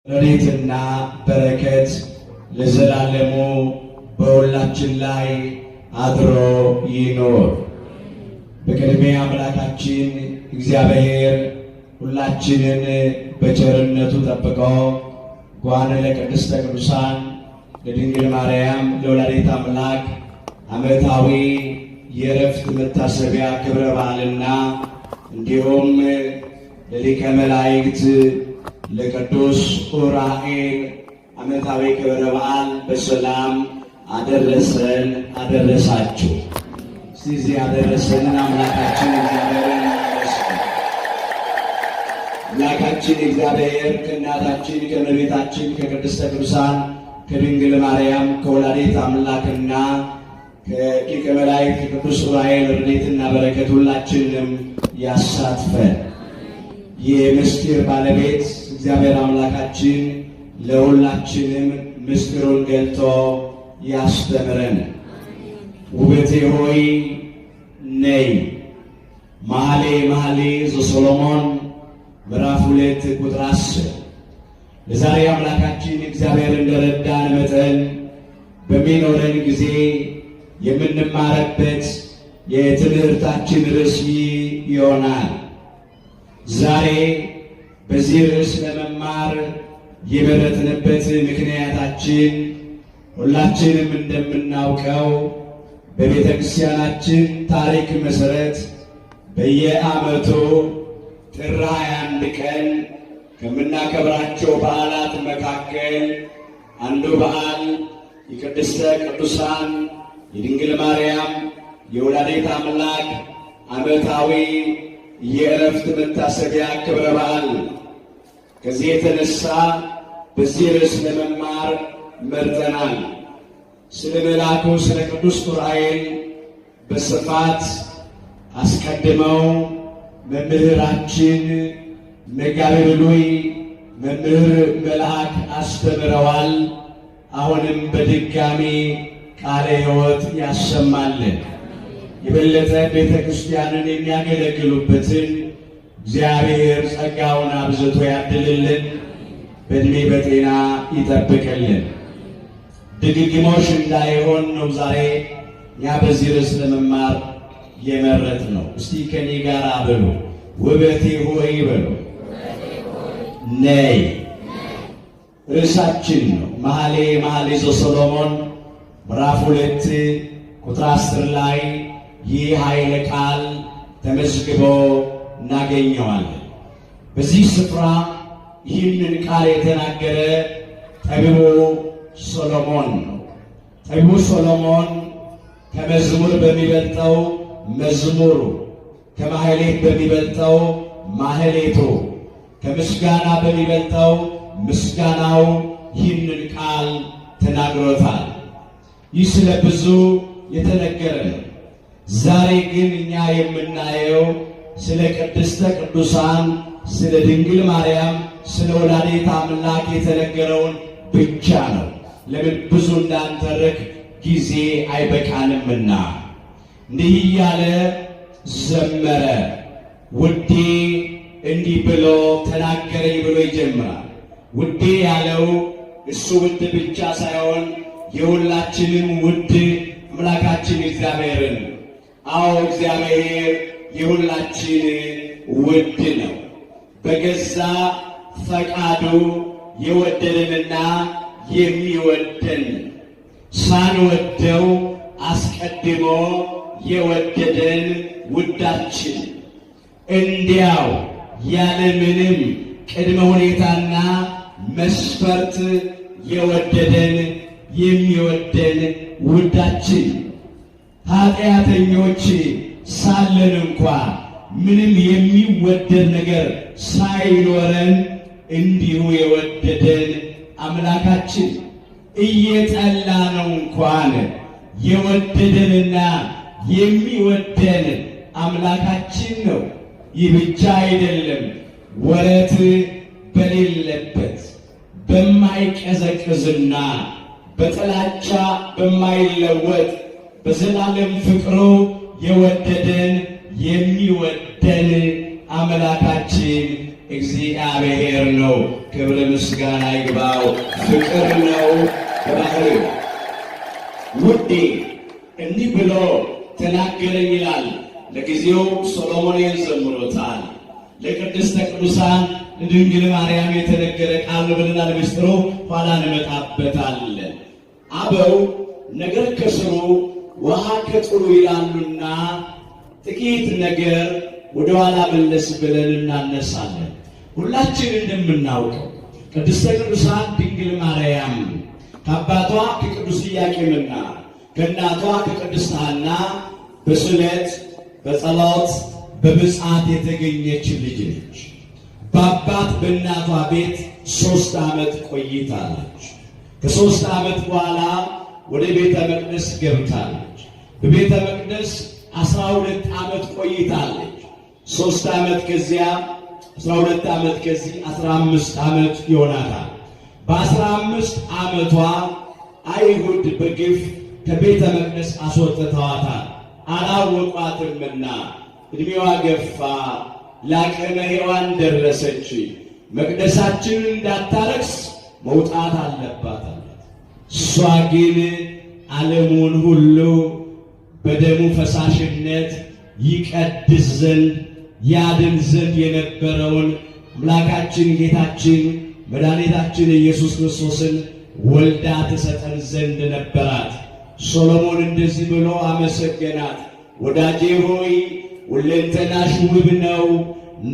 ረድኤትና በረከት ለዘላለሙ በሁላችን ላይ አድሮ ይኖር። በቅድሚያ አምላካችን እግዚአብሔር ሁላችንን በቸርነቱ ጠብቆ እንኳን ለቅድስተ ቅዱሳን ለድንግል ማርያም ለወላዲተ አምላክ ዓመታዊ የዕረፍት መታሰቢያ ክብረ በዓልና እንዲሁም ለሊቀ መላእክት ለቅዱስ ዑራኤል ዓመታዊ ክብረ በዓል በሰላም አደረሰን አደረሳችሁ። እዚህ ያደረሰንን አምላካችን እግዚአብሔርን ይመስገን። አምላካችን እግዚአብሔር ከእናታችን ከእመቤታችን ከቅድስተ ቅዱሳን ከድንግል ማርያም ከወላዲተ አምላክና ከሊቀ መላእክት ቅዱስ ዑራኤል ረድኤትና በረከት ሁላችንም ያሳትፈን። የምስጢር ባለቤት እግዚአብሔር አምላካችን ለሁላችንም ምስጢሩን ገልጦ ያስተምረን። ውበቴ ሆይ ነይ። መኃልየ ዘሰሎሞን ምዕራፍ 2 ቁጥር 10። ለዛሬ አምላካችን እግዚአብሔር እንደረዳን መጠን በሚኖረን ጊዜ የምንማረበት የትምህርታችን ርዕስ ይሆናል። ዛሬ በዚህ ርዕስ ለመማር የመረጥንበት ምክንያታችን ሁላችንም እንደምናውቀው በቤተ ክርስቲያናችን ታሪክ መሠረት በየዓመቱ ጥር 21 ቀን ከምናከብራቸው በዓላት መካከል አንዱ በዓል የቅድስተ ቅዱሳን የድንግል ማርያም የወላዲተ አምላክ ዓመታዊ የዕረፍት መታሰቢያ ክብረ በዓል። ከዚህ የተነሳ በዚህ ርዕስ ለመማር መርጠናል። ስለ መልአኩ ስለ ቅዱስ ዑራኤል በስፋት አስቀድመው መምህራችን መጋቤ ብሉይ መምህር መልአክ አስተምረዋል። አሁንም በድጋሚ ቃለ ሕይወት ያሰማልን። የበለጠ ቤተ ክርስቲያንን የሚያገለግሉበትን እግዚአብሔር ጸጋውን አብዝቶ ያድልልን፣ በዕድሜ በጤና ይጠብቅልን። ድግግሞሽ እንዳይሆን ነው ዛሬ እኛ በዚህ ርዕስ ለመማር የመረጥ ነው። እስቲ ከኔ ጋር በሉ፣ ውበቴ ሆይ በሉ፣ ነይ። ርዕሳችን ነው መኃልየ ዘሰሎሞን ምዕራፍ 2 ቁጥር 10 ላይ ይህ ኃይለ ቃል ተመዝግቦ እናገኘዋለን። በዚህ ስፍራ ይህንን ቃል የተናገረ ጠቢቡ ሶሎሞን ነው። ጠቢቡ ሶሎሞን ከመዝሙር በሚበልጠው መዝሙሩ፣ ከማህሌት በሚበልጠው ማህሌቱ፣ ከምስጋና በሚበልጠው ምስጋናው ይህንን ቃል ተናግሮታል። ይህ ስለ ብዙ የተነገረ ነው። ዛሬ ግን እኛ የምናየው ስለ ቅድስተ ቅዱሳን ስለ ድንግል ማርያም ስለ ወላዲተ አምላክ የተነገረውን ብቻ ነው። ለምን ብዙ እንዳንተርክ ጊዜ አይበቃንምና። እንዲህ እያለ ዘመረ። ውዴ እንዲህ ብሎ ተናገረኝ ብሎ ይጀምራል። ውዴ ያለው እሱ ውድ ብቻ ሳይሆን የሁላችንም ውድ አምላካችን እግዚአብሔርን። አዎ እግዚአብሔር የሁላችን ውድ ነው። በገዛ ፈቃዱ የወደደንና የሚወደን፣ ሳንወደው አስቀድሞ የወደደን ውዳችን፣ እንዲያው ያለምንም ቅድመ ሁኔታና መስፈርት የወደደን የሚወደን ውዳችን፣ ኃጢአተኞች ሳለን እንኳ ምንም የሚወደድ ነገር ሳይኖረን እንዲሁ የወደደን አምላካችን፣ እየጠላ ነው እንኳን የወደደንና የሚወደን አምላካችን ነው። ይህ ብቻ አይደለም፣ ወረት በሌለበት በማይቀዘቅዝና በጥላቻ በማይለወጥ በዘላለም ፍቅሩ የወደደን የሚወደን አምላካችን እግዚአብሔር ነው። ክብር ምስጋና ይግባው። ፍቅር ነው በባህሪው። ውዴ እንዲህ ብሎ ተናገረኝ ይላል። ለጊዜው ሶሎሞን ዘምሮታል። ለቅድስተ ቅዱሳን ለድንግል ማርያም የተነገረ ቃል ብለናል። ምስጢሩ ኋላ እንመጣበታለን። አበው ነገር ከስሩ ውሃ ከጥሩ ይላሉና ጥቂት ነገር ወደ ኋላ መለስ ብለን እናነሳለን። ሁላችን እንደምናውቀው ቅድስተ ቅዱሳን ድንግል ማርያም ከአባቷ ከቅዱስ ኢያቄምና ከእናቷ ከቅድስት ሐና በስለት በጸሎት በብፅዓት የተገኘች ልጅ ነች። በአባት በእናቷ ቤት 3 ዓመት ቆይታለች። ከ3 ዓመት በኋላ ወደ ቤተ መቅደስ ገብታለች። በቤተ መቅደስ 12 ዓመት ቆይታለች። 3 ዓመት ከዚያ 12 ዓመት ከዚህ 15 ዓመት ይሆናታል። በ15 ዓመቷ አይሁድ በግፍ ከቤተ መቅደስ አስወጥተዋታል። አላወቋትምና እድሜዋ ገፋ፣ ለአቅመ ሔዋን ደረሰች። መቅደሳችንን እንዳታረክስ መውጣት አለባት አላት። እሷ ግን ዓለሙን ሁሉ በደሙ ፈሳሽነት ይቀድስ ዘንድ ያድን ዘንድ የነበረውን አምላካችን ጌታችን መድኃኒታችን ኢየሱስ ክርስቶስን ወልዳ ትሰጠን ዘንድ ነበራት። ሶሎሞን እንደዚህ ብሎ አመሰገናት። ወዳጄ ሆይ ሁለንተናሽ ውብ ነው፣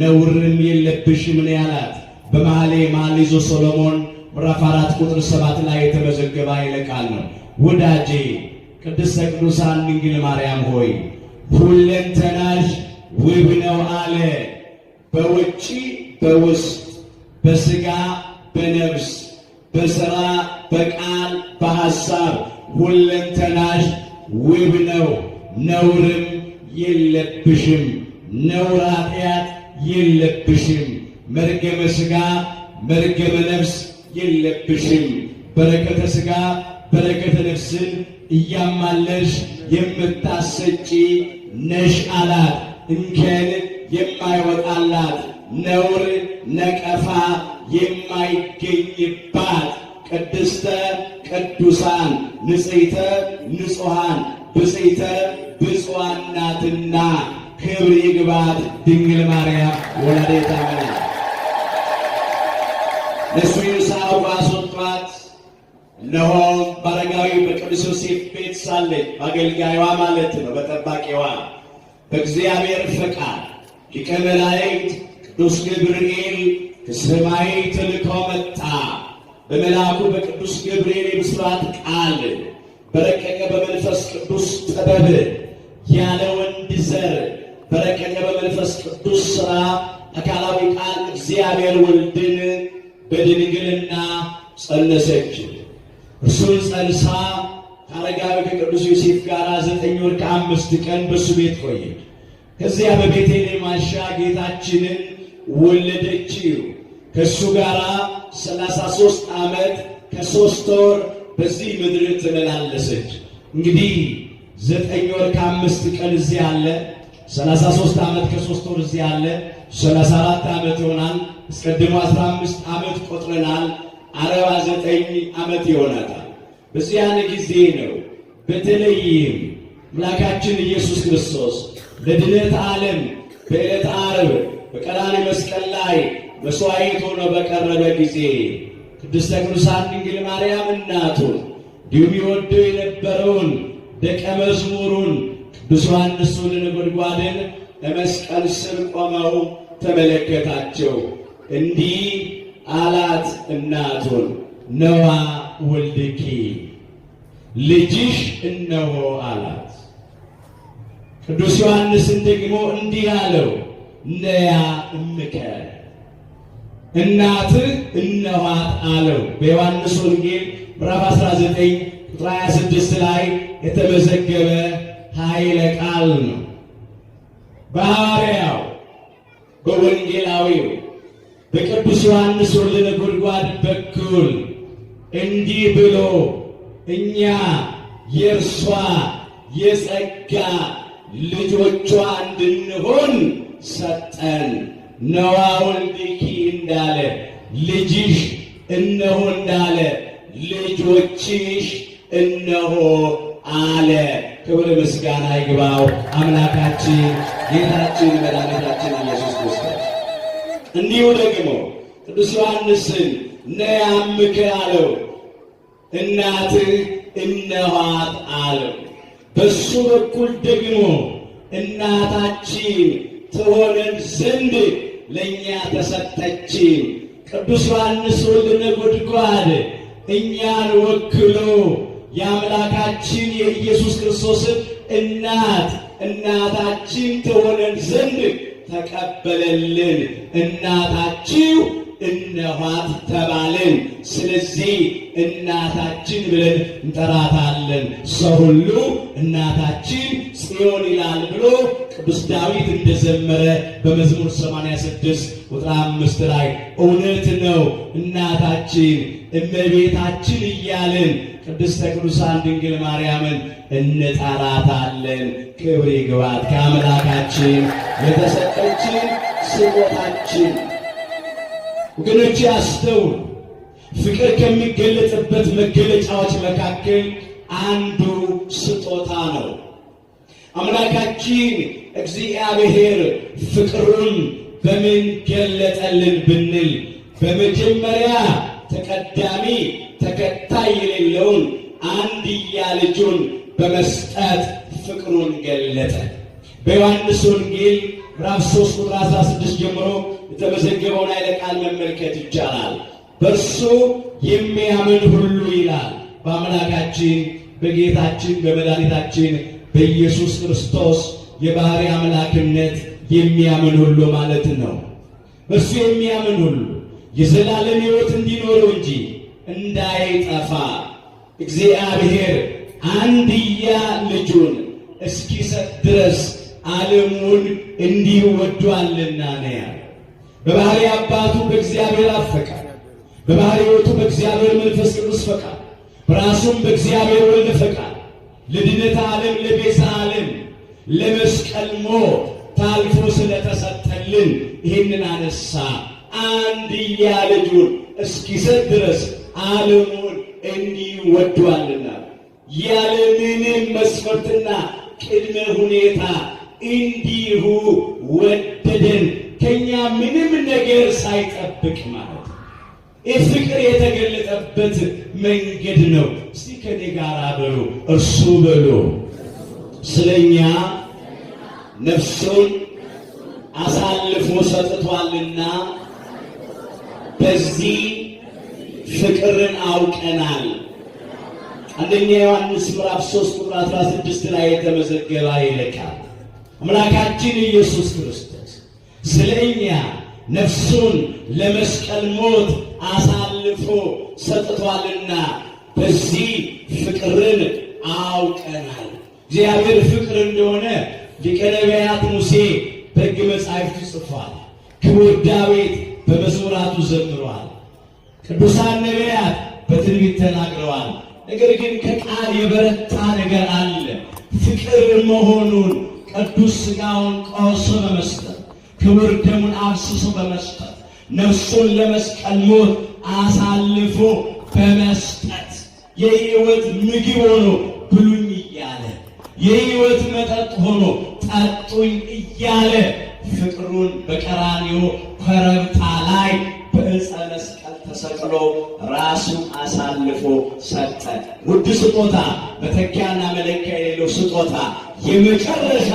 ነውርም የለብሽም ነው ያላት። በመኃልየ መኃልይ ዘሰሎሞን ምዕራፍ 4 ቁጥር 7 ላይ የተመዘገበ ኃይለ ቃል ነው። ወዳጄ ቅድስተ ቅዱሳን ድንግል ማርያም ሆይ ሁለንተናሽ ውብ ነው አለ። በውጪ በውስጥ፣ በሥጋ በነፍስ፣ በሥራ በቃል በሐሳብ ሁለንተናሽ ውብ ነው፣ ነውርም የለብሽም፣ ነውር ኃጢአት የለብሽም፣ መርገመ ሥጋ መርገመ ነፍስ የለብሽም። በረከተ ሥጋ በረከተ ነፍስን እያማለሽ የምታሰጪ ነሽ አላት። እንከን የማይወጣላት ነውር ነቀፋ የማይገኝባት ቅድስተ ቅዱሳን ንጽሕተ ንጹሐን ብፅዕተ ብፁዓን ናትና ክብር ይግባት ድንግል ማርያም ወላዲተ አምላክ። እነሱ ይስሐቅ አስወጧት። እነሆ በአረጋዊ በቅዱስ ዮሴፍ ቤት ሳለች በአገልጋይዋ ማለት ነው፣ በጠባቂዋ በእግዚአብሔር ፈቃድ ሊቀ መላእክት ቅዱስ ገብርኤል ከሰማይ ተልኮ መጣ። በመልአኩ በቅዱስ ገብርኤል የብስራት ቃል በረቀቀ በመንፈስ ቅዱስ ጥበብ ያለ ወንድ ዘር በረቀቀ በመንፈስ ቅዱስ ሥራ አካላዊ ቃል እግዚአብሔር ወልድን በድንግልና ጸነሰች። እርሱን ጸንሳ ከአረጋዊ ከቅዱስ ዮሴፍ ጋር 9 ወር ከ5 ቀን በሱ ቤት ቆየች። ከዚያ በቤተልሔም ዋሻ ጌታችንን ወለደችው። ከእሱ ጋር 33 ዓመት ከ3 ወር በዚህ ምድር ተመላለሰች። እንግዲህ 9 ወር ከ5 ቀን እዚህ አለ፣ 33 ዓመት ከ3 ወር እዚህ አለ፣ 34 ዓመት ይሆናል። አስቀድሞ 15 ዓመት ቆጥረናል። 49 ዓመት ይሆናታል። በዚያን ጊዜ ነው በተለይም አምላካችን ኢየሱስ ክርስቶስ ለድነት ዓለም በዕለተ ዓርብ በቀራንዮ መስቀል ላይ መሥዋዕት ሆኖ በቀረበ ጊዜ ቅድስተ ቅዱሳን ድንግል ማርያም እናቱን እንዲሁም ይወደው የነበረውን ደቀ መዝሙሩን ቅዱስ ዮሐንስን ነጎድጓድን ለመስቀል ስር ቆመው ተመለከታቸው። እንዲህ አላት እናቱን፣ ነዋ ወልድኪ ልጅሽ እነሆ አላት። ቅዱስ ዮሐንስን ደግሞ እንዲህ አለው፣ ነያ እምከ እናትህ እነኋት አለው። በዮሐንስ ወንጌል ምዕራፍ 19 ቁጥር 26 ላይ የተመዘገበ ኃይለ ቃል ነው። በሐዋርያው በወንጌላዊው በቅዱስ ዮሐንስ ወልደ ነጎድጓድ በኩል እንዲህ ብሎ እኛ የእርሷ የጸጋ ልጆቿ እንድንሆን ሰጠን። ነዋ ወልድኪ እንዳለ ልጅሽ እነሆ እንዳለ ልጆችሽ እነሆ አለ። ክብር ምስጋና ይግባው አምላካችን ጌታችን መድኃኒታችን ኢየሱስ ክርስቶስ። እንዲሁ ደግሞ ቅዱስ ዮሐንስን ነያምክ አለው፣ እናትህ እነኋት አለው። በሱ በኩል ደግሞ እናታችን ትሆነን ዘንድ ለእኛ ተሰጠችን። ቅዱስ ዮሐንስ ወልደ ነጎድጓድ እኛን ወክሎ የአምላካችን የኢየሱስ ክርስቶስን እናታችን ትሆነን ዘንድ ተቀበለልን። እናታችሁ እነኋት ተባልን። ስለዚህ እናታችን ብለን እንጠራታለን። ሰው ሁሉ እናታችን ጽዮን ይላል ብሎ ቅዱስ ዳዊት እንደዘመረ በመዝሙር 86 ቁጥር 5 ላይ እውነት ነው። እናታችን እመቤታችን እያልን ቅድስተ ቅዱሳን ድንግል ማርያምን እንጠራታለን። ክብር ይግባት ከአምላካችን የተሰጠችን ስጦታችን። ወገኖች ያስተውሉ። ፍቅር ከሚገለጽበት መገለጫዎች መካከል አንዱ ስጦታ ነው። አምላካችን እግዚአብሔር ፍቅሩን በምን ገለጠልን ብንል በመጀመሪያ ተቀዳሚ ተከታይ የሌለውን አንድያ ልጁን በመስጠት ፍቅሩን ገለጠ። በዮሐንስ ወንጌል ምዕራፍ 3 ቁጥር 16 ጀምሮ የተመዘገበውን ኃይለ ቃል መመልከት ይቻላል። በእርሱ የሚያምን ሁሉ ይላል በአምላካችን በጌታችን በመድኃኒታችን በኢየሱስ ክርስቶስ የባሕርይ አምላክነት የሚያምን ሁሉ ማለት ነው። በእርሱ የሚያምን ሁሉ የዘላለም ሕይወት እንዲኖረው እንጂ እንዳይጠፋ እግዚአብሔር አንድያ ልጁን እስኪሰጥ ድረስ ዓለሙን እንዲሁ ወዷልና ነው ያለው። በባሕርይ አባቱ በእግዚአብሔር አብ ፈቃድ፣ በባሕርይ ሕይወቱ በእግዚአብሔር መንፈስ ቅዱስ ፈቃድ፣ በራሱም በእግዚአብሔር ወልድ ፈቃድ ለድኅነተ ዓለም ለቤዛ ዓለም ለመስቀል ሞት ታልፎ ስለተሰጠልን ይህንን አነሳ። አንድያ ልጁን እስኪሰጥ ድረስ ዓለሙን እንዲሁ ወዷልና ያለምንም መስፈርትና ቅድመ ሁኔታ እንዲሁ ወደደን፣ ከኛ ምንም ነገር ሳይጠብቅ ማለት ነው። ይህ ፍቅር የተገለጠበት መንገድ ነው። እስቲ ከኔ ጋር በሉ እርሱ በሉ ስለኛ ነፍሱን አሳልፎ ሰጥቷልና በዚህ ፍቅርን አውቀናል። አንደኛ ዮሐንስ ምዕራፍ 3 ቁጥር 16 ላይ የተመዘገበ ይልካል። አምላካችን ኢየሱስ ክርስቶስ ስለኛ ነፍሱን ለመስቀል ሞት አሳልፎ ሰጥቷልና በዚህ ፍቅርን አውቀናል። እግዚአብሔር ፍቅር እንደሆነ ሊቀ ነቢያት ሙሴ በሕግ መጻሕፍቱ ጽፏል። ክቡር ዳዊት በመዝሙራቱ ዘምሯል። ቅዱሳን ነቢያት በትንቢት ተናግረዋል። ነገር ግን ከቃል የበረታ ነገር አለ። ፍቅር መሆኑን ቅዱስ ሥጋውን ቆርሶ በመስጠት ክቡር ደሙን አፍስሶ በመስጠት ነፍሱን ለመስቀል ሞት አሳልፎ በመስጠት የሕይወት ምግብ ሆኖ ብሉኝ እያለ የሕይወት መጠጥ ሆኖ ጠጡኝ እያለ ፍቅሩን በቀራንዮ ኮረብታ ላይ በዕፀ መስቀል ተሰቅሎ ራሱን አሳልፎ ሰጠ። ውድ ስጦታ፣ መተኪያና መለኪያ የሌለው ስጦታ፣ የመጨረሻ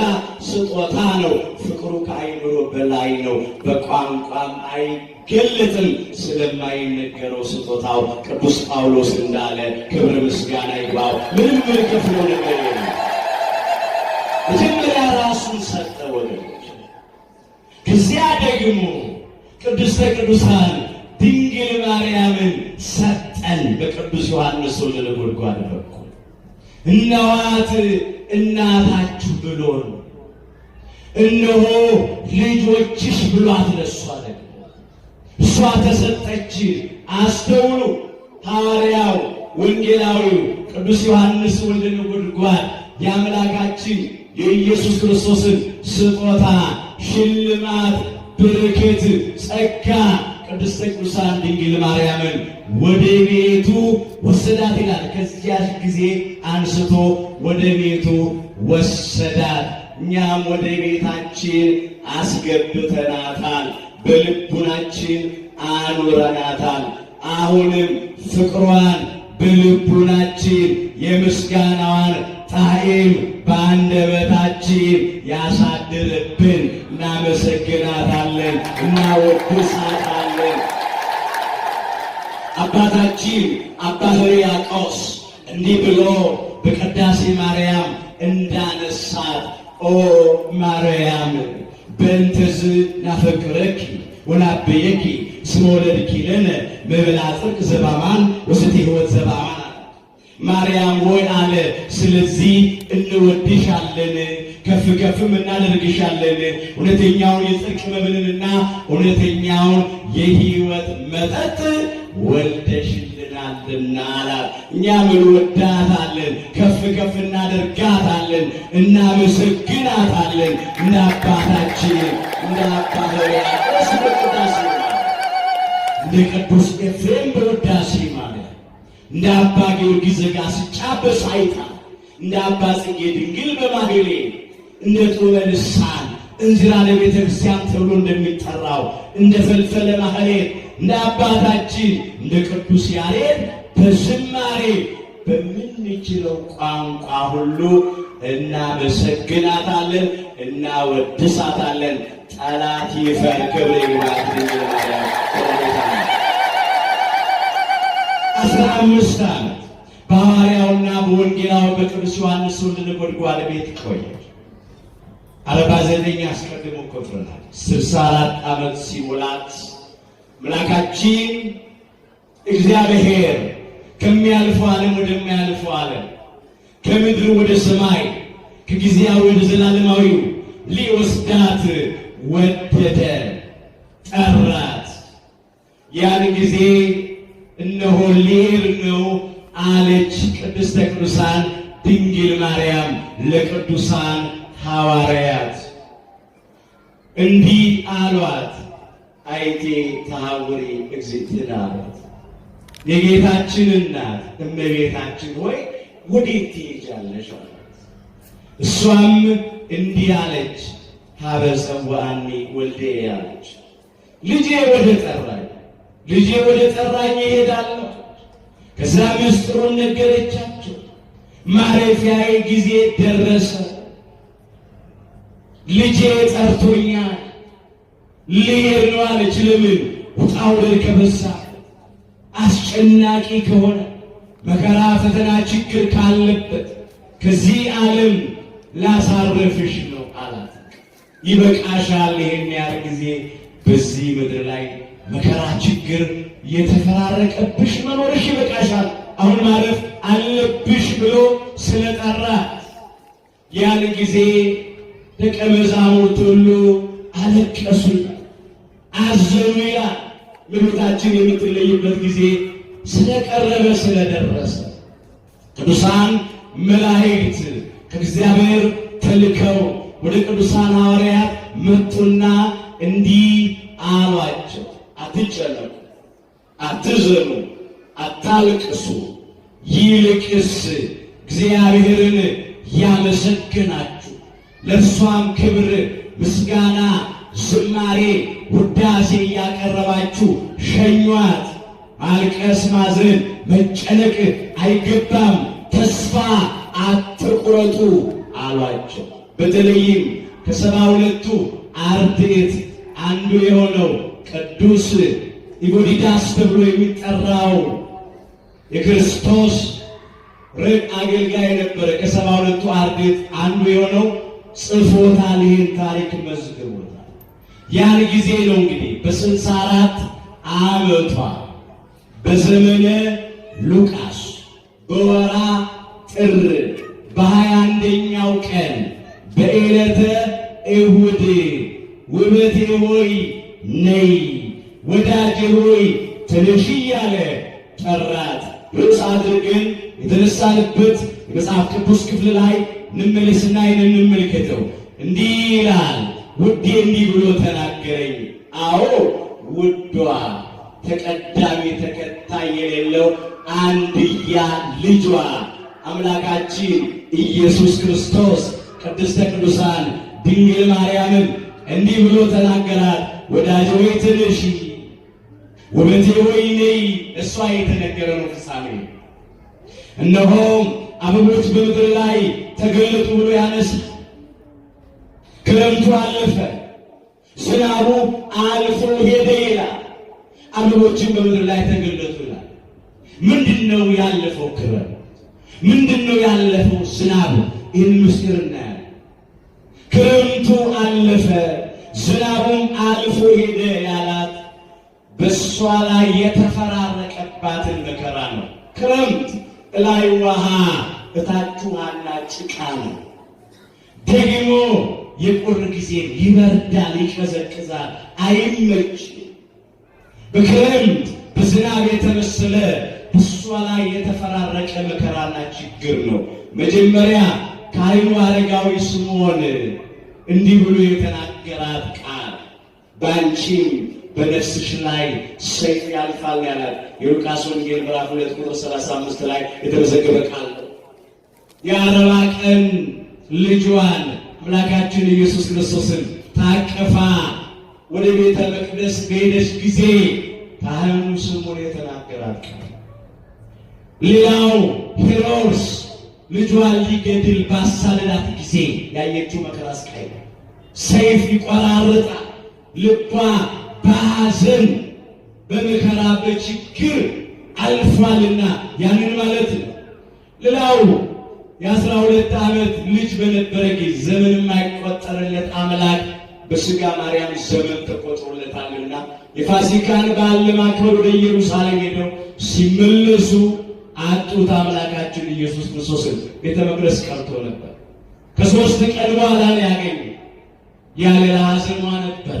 ስጦታ ነው። ፍቅሩ ከአይምሮ በላይ ነው፣ በቋንቋም አይገለጥም። ስለማይነገረው ስጦታው ቅዱስ ጳውሎስ እንዳለ ክብር ምስጋና ይግባው። ምንም የምንከፍለው ነገር የለም። መጀመሪያ ራሱን ሰጠ ወገኖች። ከዚያ ደግሞ ቅድስተ ቅዱሳን ድንግል ማርያምን ሰጠን። በቅዱስ ዮሐንስ ወልደ ነጎድጓድ በኩል እነኋት እናታችሁ ብሎን፣ እነሆ ልጆችሽ ብሏት ለሷ ደግሞ እሷ ተሰጠች። አስተውሉ። ሐዋርያው ወንጌላዊው ቅዱስ ዮሐንስ ወልደ ነጎድጓድ የአምላካችን የኢየሱስ ክርስቶስን ስጦታ ሽልማት በረከት ጸጋ ቅድስተ ቅዱሳን ድንግል ማርያምን ወደ ቤቱ ወሰዳት ይላል። ከዚያች ጊዜ አንስቶ ወደ ቤቱ ወሰዳት። እኛም ወደ ቤታችን አስገብተናታል፣ በልቡናችን አኑረናታል። አሁንም ፍቅሯን በልቡናችን የምስጋናዋን ጣዕም በአንደበታችን ያሳድርብን። እናመሰግናታለን፣ እናወድሳታለን። አባታችን አባ ሕርያቆስ እንዲህ ብሎ በቅዳሴ ማርያም እንዳነሳት ኦ ማርያም በእንተዝ ናፈቅረኪ ወናበየኪ እስመ ወለድኪ ለነ መብላ ጽድቅ ዘባማን ወሰቲ ሕይወት ዘባማን። ማርያም ሆይ አለ፣ ስለዚህ እንወድሻለን፣ ከፍ ከፍም እናደርግሻለን። እውነተኛውን የጽድቅ መብልንና እውነተኛውን የሕይወት መጠጥ ወልደሽልናልና አላት። እኛም እንወዳታለን፣ ከፍ ከፍ እናደርጋታለን፣ እናመሰግናታለን። እንደ አባታችን እንደ አባ ሕርያቆስ በቅዳሴ እንደ ቅዱስ ኤፍሬም በውዳሴ ማርያም እንደ አባ ጊዮርጊስ ዘጋስጫ በሳይታ እንደ አባ ጽጌ ድንግል በማህሌት እንደ ጡመ ልሳን እንዝራ ለቤተ ክርስቲያን ተብሎ እንደሚጠራው እንደ ፈልፈለ ማህሌት እንደ አባታችን እንደ ቅዱስ ያሬድ በዝማሬ በምንችለው ቋንቋ ሁሉ እናመሰግናታለን፣ እናወድሳታለን። ጠላት ይፈር። ክብር ይግባት ድንግል ማርያም። 15 ዓመት በሐዋርያውና በወንጌላዊ በቅዱስ ዮሐንስ ወልደ ነጎድጓድ ቤት ቆየች። 49 አስቀድሞ ቆጥረናል። 64 ዓመት ሲሞላት አምላካችን እግዚአብሔር ከሚያልፈው ዓለም ወደማያልፈው ዓለም ከምድር ወደ ሰማይ ከጊዜያዊ ወደ ዘላለማዊው ሊወስዳት ወደደ፣ ጠራት። ያን ጊዜ እነሆ ልሄድ ነው አለች ቅድስተ ቅዱሳን ድንግል ማርያም ለቅዱሳን ሐዋርያት። እንዲህ አሏት፣ አይቴ ተሐውሪ እግዝእትነ አሏት። የጌታችን እናት እመቤታችን ሆይ ወዴት ትሄጃለሽ አሏት። እሷም እንዲህ አለች፣ ሀበ ጸዋዕኒ ወልዴ አለች። ልጄ ወደ ጠራኝ እሄዳለሁ። ከዛ ምስጢሩን ነገረቻቸው። ማረፊያዬ ጊዜ ደረሰ፣ ልጄ ጠርቶኛል፣ ልሄድ ነው አለች። ለምን? ውጣ ውረድ ከበዛ፣ አስጨናቂ ከሆነ፣ መከራ ፈተና ችግር ካለበት ከዚህ ዓለም ላሳረፍሽ ነው አላት። ይበቃሻል፣ ይሄን ያህል ጊዜ በዚህ ምድር ላይ መከራ ችግር የተፈራረቀብሽ መኖርሽ ይበቃሻል፣ አሁን ማረፍ አለብሽ ብሎ ስለጠራት ያን ጊዜ ደቀ መዛሙርት ሁሉ አለቀሱ፣ አዘኑ ይላል። እመቤታችን የምትለይበት ጊዜ ስለቀረበ ስለደረሰ ቅዱሳን መላእክት ከእግዚአብሔር ተልከው ወደ ቅዱሳን ሐዋርያት መጡና እንዲህ አሏቸው፣ አትጨነቁ፣ አትዘኑ፣ አታልቅሱ፣ ይልቅስ እግዚአብሔርን ያመሰግናችሁ ለእርሷም ክብር፣ ምስጋና፣ ዝማሬ፣ ውዳሴ እያቀረባችሁ ሸኟት። ማልቀስ፣ ማዘን፣ መጨነቅ አይገባም፣ ተስፋ አትቁረጡ አሏቸው። በተለይም ከ72ቱ አርድእት አንዱ የሆነው ቅዱስ ኢጎዲዳስ ተብሎ የሚጠራው የክርስቶስ ረድ አገልጋይ ነበረ። ከ72ቱ አርድእት አንዱ የሆነው ጽፎታል፣ ይህን ታሪክ መዝግቦታል። ያን ጊዜ ነው እንግዲህ በ64 ዓመቷ በዘመነ ሉቃስ በወራ ጥር በ21ኛው ቀን በዕለተ እሁድ ውበቴ ሆይ ነይ፣ ወዳጄ ሆይ ተነሺ እያለ ጠራት። ርዕስ አድርገን የተነሳንበት የመጽሐፍ ቅዱስ ክፍል ላይ እንመለስና ይህን እንመልከተው። እንዲህ ይላል፣ ውዴ እንዲህ ብሎ ተናገረኝ አዎ ውዷ ተቀዳሚ ተከታይ የሌለው አንድያ ልጇ አምላካችን ኢየሱስ ክርስቶስ ቅድስተ ቅዱሳን ድንግል ማርያምን እንዲህ ብሎ ተናገራት። ወዳጄ ሆይ ተነሺ፣ ውበቴ ሆይ ነይ። እሷ የተነገረ ነው ፍጻሜ። እነሆ አበቦች በምድር ላይ ተገለጡ ብሎ ያነሳ። ክረምቱ አለፈ፣ ዝናቡ አልፎ ሄደ ይላል። አበቦችን በምድር ላይ ተገለጡ ይላል። ምንድነው ያለፈው ክረምት? ምንድነው ያለፈው ዝናብ? ይህን ምስጢር እናያለን። ክረምቱ አለፈ ዝናቡም አልፎ ሄደ ያላት በእሷ ላይ የተፈራረቀባትን መከራ ነው። ክረምት እላይ ውሃ እታች ውሃና ጭቃ ነው። ደግሞ የቁር ጊዜ ይበርዳል፣ ይቀዘቅዛል፣ አይመች። በክረምት በዝናብ የተመሰለ በእሷ ላይ የተፈራረቀ መከራና ችግር ነው። መጀመሪያ ካህኑ አረጋዊ ስምዖን እንዲህ ብሎ የተናገራት ቃል በአንቺም በነፍስሽ ላይ ሰይፍ ያልፋል ያላት የሉቃስ ወንጌል ምዕራፍ 2 ቁጥር 35 ላይ የተመዘገበ ቃል ነው። የአርባ ቀን ልጇን አምላካችን ኢየሱስ ክርስቶስን ታቀፋ ወደ ቤተ መቅደስ በሄደች ጊዜ ካህኑ ስምዖን የተናገራት ቃል። ሌላው ሄሮድስ ልጇን ሊገድል ባሳደዳት ጊዜ ያየችው መከራ ስቃይ፣ ሰይፍ ይቆራርጣል። ልቧ በሐዘን በመከራ በችግር አልፏልና ያንን ማለት ነው። ሌላው የ12 ዓመት ልጅ በነበረ ጊዜ ዘመን የማይቆጠርለት አምላክ በሥጋ ማርያም ዘመን ተቆጥሮለታልና የፋሲካን በዓል ለማክበር ወደ ኢየሩሳሌም ሄደው ሲመለሱ አጡት። አምላካችን ኢየሱስ ክርስቶስን ቤተ መቅደስ ቀርቶ ነበር። ከ3 ቀን በኋላ ነው ያገኘ። ያለ ሐዘኗ ነበረ።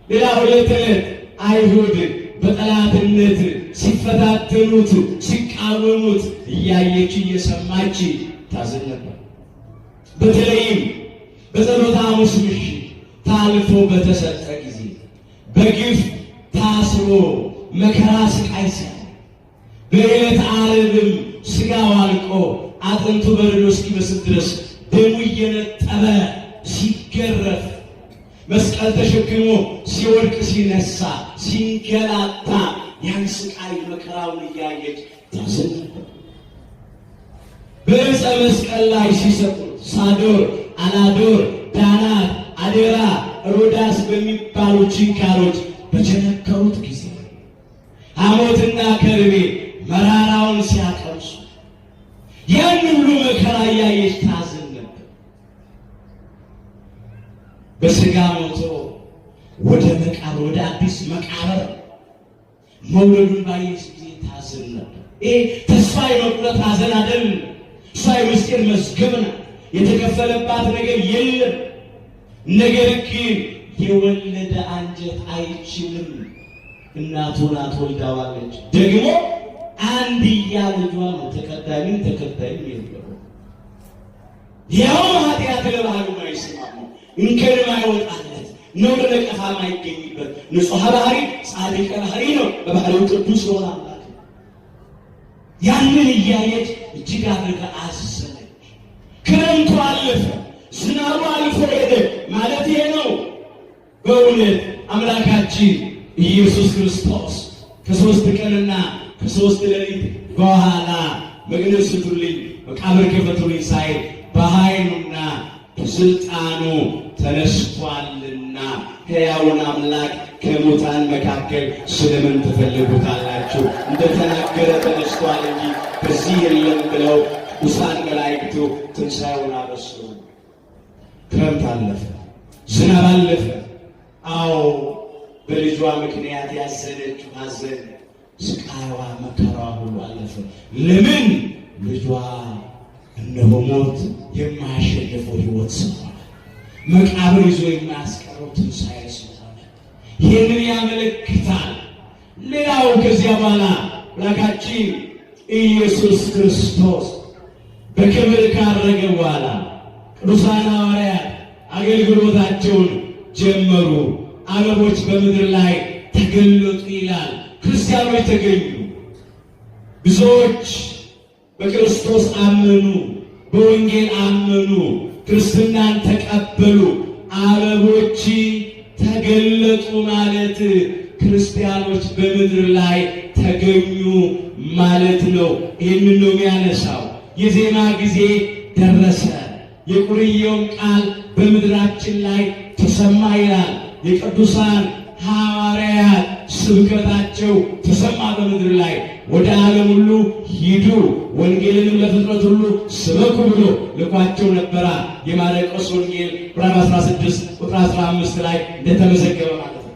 ሌላ 2 ዕለት አይሁድ በጠላትነት ሲፈታተኑት ሲቃወሙት እያየች እየሰማች ታዝን ነበር። በተለይም በጸሎተ ሐሙስ ምሽት ታልፎ በተሰጠ ጊዜ በግፍ ታስሮ መከራ ስቃይ ሲያ በዕለተ ዓርብም ሥጋው አልቆ አጥንቱ በረዶ እስኪመስል ድረስ ደሙ እየነጠበ ሲገረፍ መስቀል ተሸክሞ ሲወድቅ ሲነሳ ሲንገላታ ያን ስቃይ መከራውን እያየች ታዝን ነበር። በዕፀ መስቀል ላይ ሲሰቅሉት ሳዶር፣ አላዶር፣ ዳናት፣ አዴራ፣ ሮዳስ በሚባሉ ችንካሮች በቸነከሩት ጊዜ ሐሞትና ከርቤ መራራውን ሲያቀምሱ ያን ሁሉ መከራ እያየች ታዝን ነበር። በሥጋ ሞቶ ወደ መቃብር ወደ አዲስ መቃብር መውረዱን ባየች ጊዜ ታዝን ነበር። ይሄ ተስፋ የመቁረጥ ሐዘን አይደለም። እሷ የምስጢር መዝገብ ናት። የተከፈለባት ነገር የለም። ነገር ግን የወለደ አንጀት አይችልም። እናቱ ናት ወልዳዋለች። ደግሞ አንድያ ልጇ ነው። ተቀዳሚም ተከታይም የለውም። ያው ኃጢአት ለባህሉ ማይስማሙ እንከን ማይወጣለት ነውር ነቀፋ ማይገኝበት ንጹሐ ባህሪ ጻድቅ ባህሪ ነው። በባህሪው ቅዱስ የሆነ አምላክ ያንን እያየች እጅግ አድርጋ አዘነች። ክረምቱ አለፈ፣ ዝናቡ አልፎ ሄደ ማለት ይሄ ነው። በእውነት አምላካችን ኢየሱስ ክርስቶስ ከ3 ቀንና ከ3 ሌሊት በኋላ መቅደስ ፍቱልኝ፣ መቃብር ክፈቱልኝ ሳይል በኃይሉና በስልጣኑ ተነስቷልና ሕያውን አምላክ ከሙታን መካከል ስለምን ትፈልጉታላችሁ? እንደተናገረ ተነስቷል እንጂ በዚህ የለም ብለው ቅዱሳን መላእክቱ ትንሣኤውን አበሰሩ። ክረምት አለፈ፣ ዝናብ አለፈ። አዎ በልጇ ምክንያት ያዘነችው ሐዘን፣ ስቃይዋ፣ መከራዋ ሁሉ አለፈ። ለምን? ልጇ እነሆ ሞት የማያሸንፈው ሕይወት ስለሆነ፣ መቃብር ይዞ የማያስቀረው ትንሣኤ ስለሆነ ይህንን ያመለክታል። ሌላው ከዚያ በኋላ አምላካችን ኢየሱስ ክርስቶስ በክብር ካረገ በኋላ ቅዱሳን ሐዋርያት አገልግሎታቸውን ጀመሩ። አበቦች በምድር ላይ ተገለጡ ይላል። ክርስቲያኖች ተገኙ። ብዙዎች በክርስቶስ አመኑ፣ በወንጌል አመኑ፣ ክርስትናን ተቀበሉ። አበቦች ተገለጡ ማለት ክርስቲያኖች በምድር ላይ ተገኙ ማለት ነው። ይህንን ነው የሚያነሳው። የዜማ ጊዜ ደረሰ፣ የቁርዬውም ቃል በምድራችን ላይ ተሰማ ይላል። የቅዱሳን ሐዋርያት ስብከታቸው ተሰማ በምድር ላይ። ወደ ዓለም ሁሉ ሂዱ ወንጌልንም ለፍጥረት ሁሉ ስበኩ ብሎ ልኳቸው ነበራ። የማርቆስ ወንጌል ምዕራፍ 16 ቁጥር 15 ላይ እንደተመዘገበ ማለት ነው።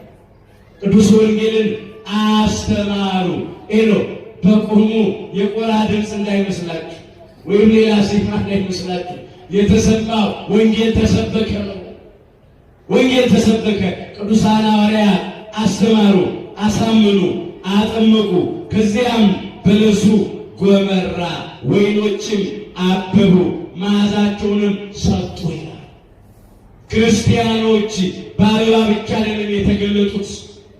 ቅዱስ ወንጌልን አስተማሩ። በቆሙ የቆራ ድምፅ እንዳይመስላችሁ ወይም ሌላ ዜማ እንዳይመስላችሁ። የተሰማው ወንጌል ተሰበከ ነው። ወንጌል ተሰበከ። ቅዱሳን ሐዋርያት አስተማሩ፣ አሳምኑ፣ አጠመቁ። ከዚያም በለሱ ጎመራ፣ ወይኖችም አበቡ፣ መዓዛቸውንም ሰጡ ይላል። ክርስቲያኖች በአበባ ብቻ አይደለም የተገለጡት፣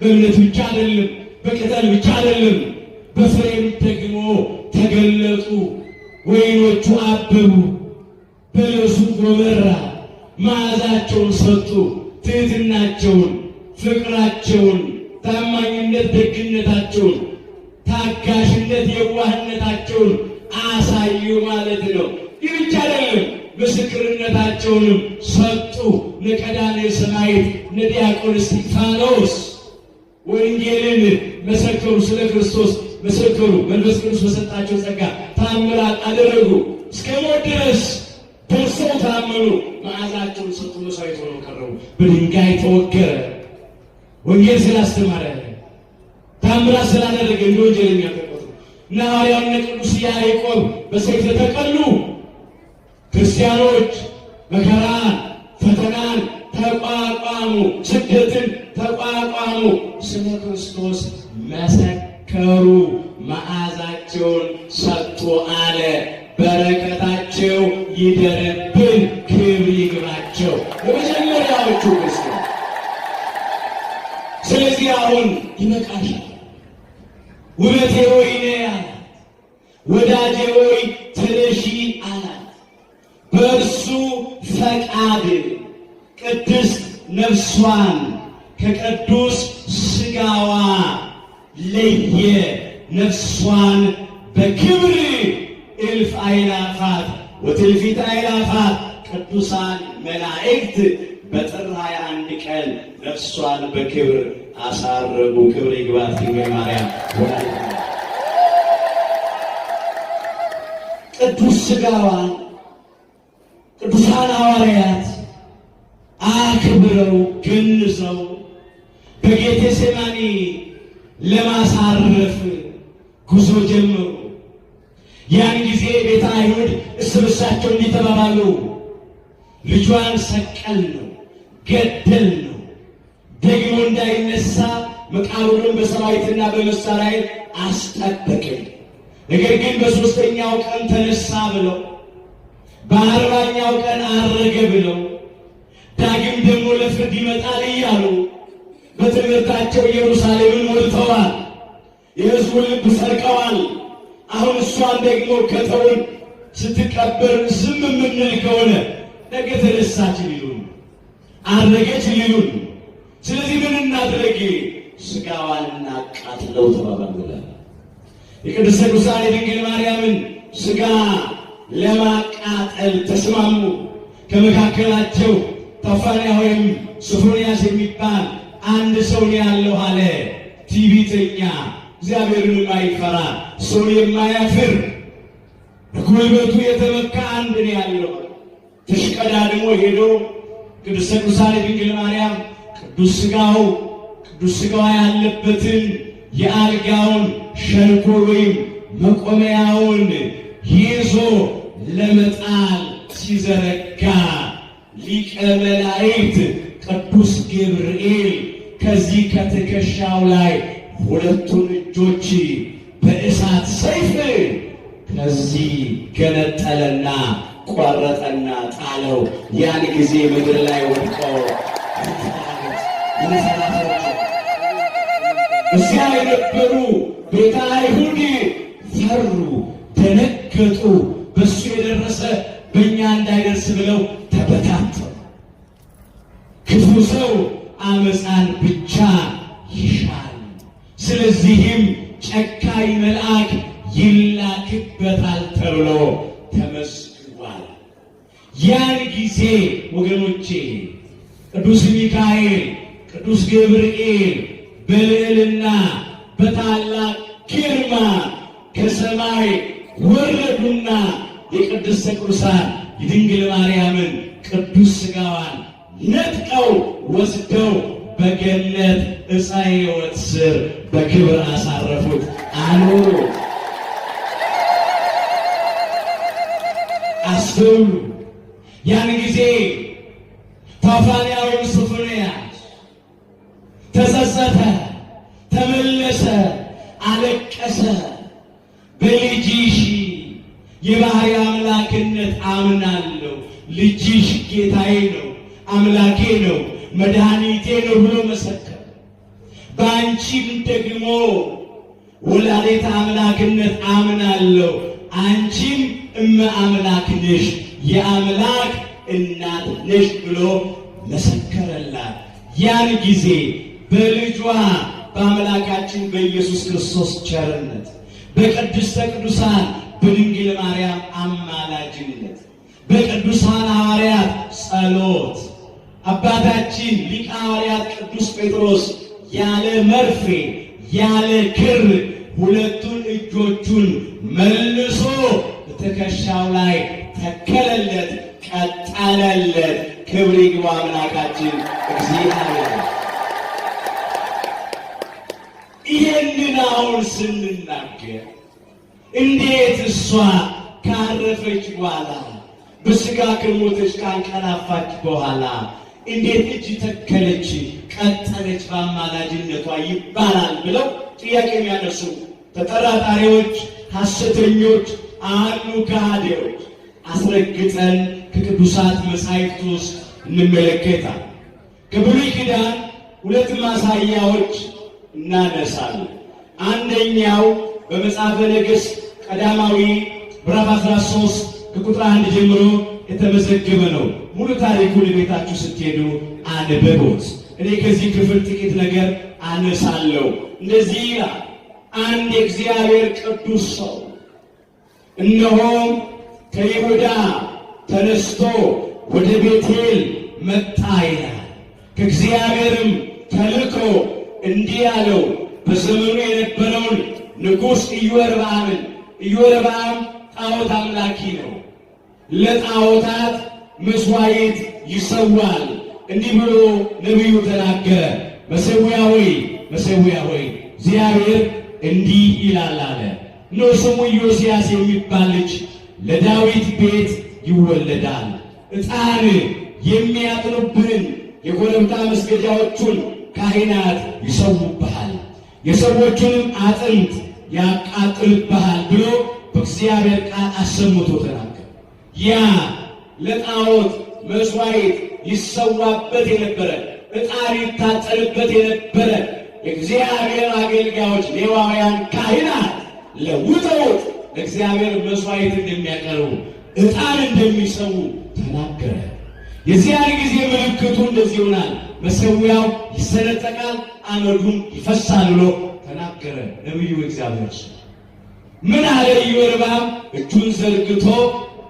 በእምነት ብቻ አይደለም፣ በቅጠል ብቻ አይደለም፣ በፍሬም ደግሞ ተገለጡ። ወይኖቹ አበቡ፣ በለሱ ጎመራ፣ መዓዛቸውን ሰጡ። ትሕትናቸውን፣ ፍቅራቸውን፣ ታማኝነት፣ ደግነታቸውን፣ ታጋሽነት፣ የዋህነታቸውን አሳዩ ማለት ነው። ይህ ብቻ አይደለም፣ ምስክርነታቸውንም ሰጡ። እነ ቀዳሜ ሰማዕት እነ ዲያቆን እስጢፋኖስ ወንጌልን መሰከሩ፣ ስለ ክርስቶስ መሰከሩ። መንፈስ ቅዱስ በሰጣቸው ጸጋ ታምራት አደረጉ። እስከ ሞት ድረስ ደርሰው ታመኑ። መዓዛቸውን ሰጡ። መሥዋዕት ሆነው ቀረቡ። በድንጋይ ተወገረ። ወንጌል ስላስተማረ ታምራት ስላደረገ እንደ ወንጀለኛ ተቆጠሩ። እና ሐዋርያው እነ ቅዱስ ያዕቆብ በሰይፍ ተቀሉ። ክርስቲያኖች መከራን፣ ፈተናን ተቋቋሙ፣ ስደትን ተቋቋሙ። ስለ ክርስቶስ መሰከሩ፣ መዓዛቸውን ሰጡ አለ። በረከታቸው ይደርብን፣ ክብር ይግባቸው የመጀመሪያዎቹ ክርስቲያን። ስለዚህ አሁን ይበቃሻል፣ ውበቴ ሆይ ነይ አላት፣ ወዳጄ ሆይ ተነሺ አላት። በእርሱ ፈቃድ ቅድስት ነፍሷን ከቅዱስ ሥጋዋ ለየ። ነፍሷን በክብር እልፍ አእላፋት ወትእልፊተ አእላፋት ቅዱሳን መላእክት በጥር 21 ቀን ነፍሷን በክብር አሳረጉ። ክብር ይግባት ድንግል ማርያም ወላዲተ አምላክ። ቅዱስ ሥጋዋን ቅዱሳን ሐዋርያት አክብረው ገንዘው በጌቴሴማኒ ለማሳረፍ ጉዞ ጀመሩ። ያን ጊዜ ቤተ አይሁድ እርስ በርሳቸው እንዲተባባሉ ልጇን ሰቀል ነው፣ ገደል ነው፣ ደግሞ እንዳይነሳ መቃብሩን በሰራዊትና በመሳሪያ አስጠበቅን። ነገር ግን በሦስተኛው ቀን ተነሳ ብለው በ40ኛው ቀን አረገ ብለው ዳግም ደግሞ ለፍርድ ይመጣል እያሉ በትምህርታቸው ኢየሩሳሌምን ሞልተዋል። የሕዝቡን ልብ ሰርቀዋል። አሁን እሷን ደግሞ ከተውን ስትቀበር ዝም የምንል ከሆነ ነገ ተነሳች ሊሉን፣ አረገች ሊሉን። ስለዚህ ምን እናድርግ? ሥጋዋን እናቃጥለው ተባባሉላል። የቅድስተ ቅዱሳን የድንግል ማርያምን ሥጋ ለማቃጠል ተስማሙ። ከመካከላቸው ታፋንያ ወይም ሶፎንያስ የሚባል አንድ ሰው ያለው አለ። ትዕቢተኛ፣ እግዚአብሔርን የማይፈራ ሰው የማያፍር በጉልበቱ የተመካ አንድ ነው ያለው። ተሽቀዳድሞ ሄዶ ቅድስተ ቅዱሳን የድንግል ማርያም ቅዱስ ሥጋዋ ያለበትን የአልጋውን ሸንኮር ወይም መቆሚያውን ይዞ ለመጣል ሲዘረጋ ሊቀ መላእክት ቅዱስ ገብርኤል ከዚህ ከትከሻው ላይ ሁለቱን እጆች በእሳት ሰይፍ ከዚህ ገነጠለና ቆረጠና ጣለው። ያን ጊዜ ምድር ላይ ወድቆ አንሰራፈች። እዚያ የነበሩ ቤተ አይሁድ ፈሩ፣ ደነገጡ። በሱ የደረሰ በእኛ እንዳይደርስ ብለው ተበታተኑ። ክፉ ሰው አመፃን ብቻ ይሻል፣ ስለዚህም ጨካኝ መልአክ ይላክበታል ተብሎ ተመስግቧል። ያን ጊዜ ወገኖቼ ቅዱስ ሚካኤል፣ ቅዱስ ገብርኤል በልዕልና በታላቅ ግርማ ከሰማይ ወረዱና የቅድስተ ቅዱሳን የድንግል ማርያምን ቅዱስ ሥጋዋን ነጥቀው ወስደው በገነት ዕፀ ሕይወት ስር በክብር አሳረፉት፣ አኖሩት። አስተውሉ። ያን ጊዜ ፋፋንያው ሶፎንያስ ተጸጸተ፣ ተመለሰ፣ አለቀሰ። በልጅሽ የባሕርይ አምላክነት አምናለሁ፣ ልጅሽ ጌታዬ ነው፣ አምላኬ ነው፣ መድኃኒቴ ነው ብሎ መሰከረ። በአንቺም ደግሞ ወላዲተ አምላክነት አምናለሁ፣ አንቺም እመ አምላክ ነሽ፣ የአምላክ እናት ነሽ ብሎ መሰከረላት። ያን ጊዜ በልጇ በአምላካችን በኢየሱስ ክርስቶስ ቸርነት በቅድስተ ቅዱሳን በድንግል ማርያም አማላጅነት በቅዱሳን ሐዋርያት ጸሎት አባታችን ሊቀ ሐዋርያት ቅዱስ ጴጥሮስ ያለ መርፌ ያለ ክር ሁለቱን እጆቹን መልሶ በትከሻው ላይ ተከለለት፣ ቀጠለለት። ክብር ይግባው አምላካችን እግዚአብሔር። ይህንን አሁን ስንናገር እንዴት እሷ ካረፈች በኋላ በሥጋ ከሞተች ካንቀላፋች በኋላ እንዴት እጅ ተከለች ቀጠለች በአማላጅነቷ ይባላል ብለው ጥያቄ የሚያነሱ ተጠራጣሪዎች፣ ሐሰተኞች አሉ፣ ከሃዲዎች። አስረግጠን ከቅዱሳት መጻሕፍት ውስጥ እንመለከታል። ከብሉይ ኪዳን ሁለት ማሳያዎች እናነሳለን። አንደኛው በመጽሐፈ ነገሥት ቀዳማዊ ምዕራፍ 13 ከቁጥር 1 ጀምሮ የተመዘገበ ነው። ሙሉ ታሪኩን ቤታችሁ ስትሄዱ አንብቡት። እኔ ከዚህ ክፍል ጥቂት ነገር አነሳለሁ። እንደዚህ ይላል፣ አንድ የእግዚአብሔር ቅዱስ ሰው እነሆ ከይሁዳ ተነስቶ ወደ ቤቴል መጣ ይላል። ከእግዚአብሔርም ተልኮ እንዲህ ያለው በዘመኑ የነበረውን ንጉሥ ኢዮርብዓምን። ኢዮርብዓም ጣዖት አምላኪ ነው። ለጣዖታት መሥዋዕት ይሰዋል። እንዲህ ብሎ ነቢዩ ተናገረ። መሠዊያ ሆይ መሠዊያ ሆይ እግዚአብሔር እንዲህ ይላል አለ፣ እነሆ ስሙ ኢዮስያስ የሚባል ልጅ ለዳዊት ቤት ይወለዳል። ዕጣን የሚያጥኑብህን የኮረብታ መስገጃዎቹን ካህናት ይሰዉብሃል፣ የሰዎቹንም አጥንት ያቃጥልብሃል ብሎ በእግዚአብሔር ቃል አሰምቶ ተናገረ። ያ ለጣዖት መሥዋዕት ይሰዋበት የነበረ ዕጣን ይታጠንበት የነበረ የእግዚአብሔር አገልጋዮች ሌዋውያን ካህናት ለውጠውት ለእግዚአብሔር መሥዋዕት እንደሚያቀርቡ ዕጣን እንደሚሰዉ ተናገረ። የዚያን ጊዜ ምልክቱ እንደዚህ ይሆናል፣ መሠዊያው ይሰነጠቃል፣ አመዱም ይፈሳል ብሎ ተናገረ ነቢዩ እግዚአብሔር ሰው። ምን አለ ኢዮርብዓም? እጁን ዘርግቶ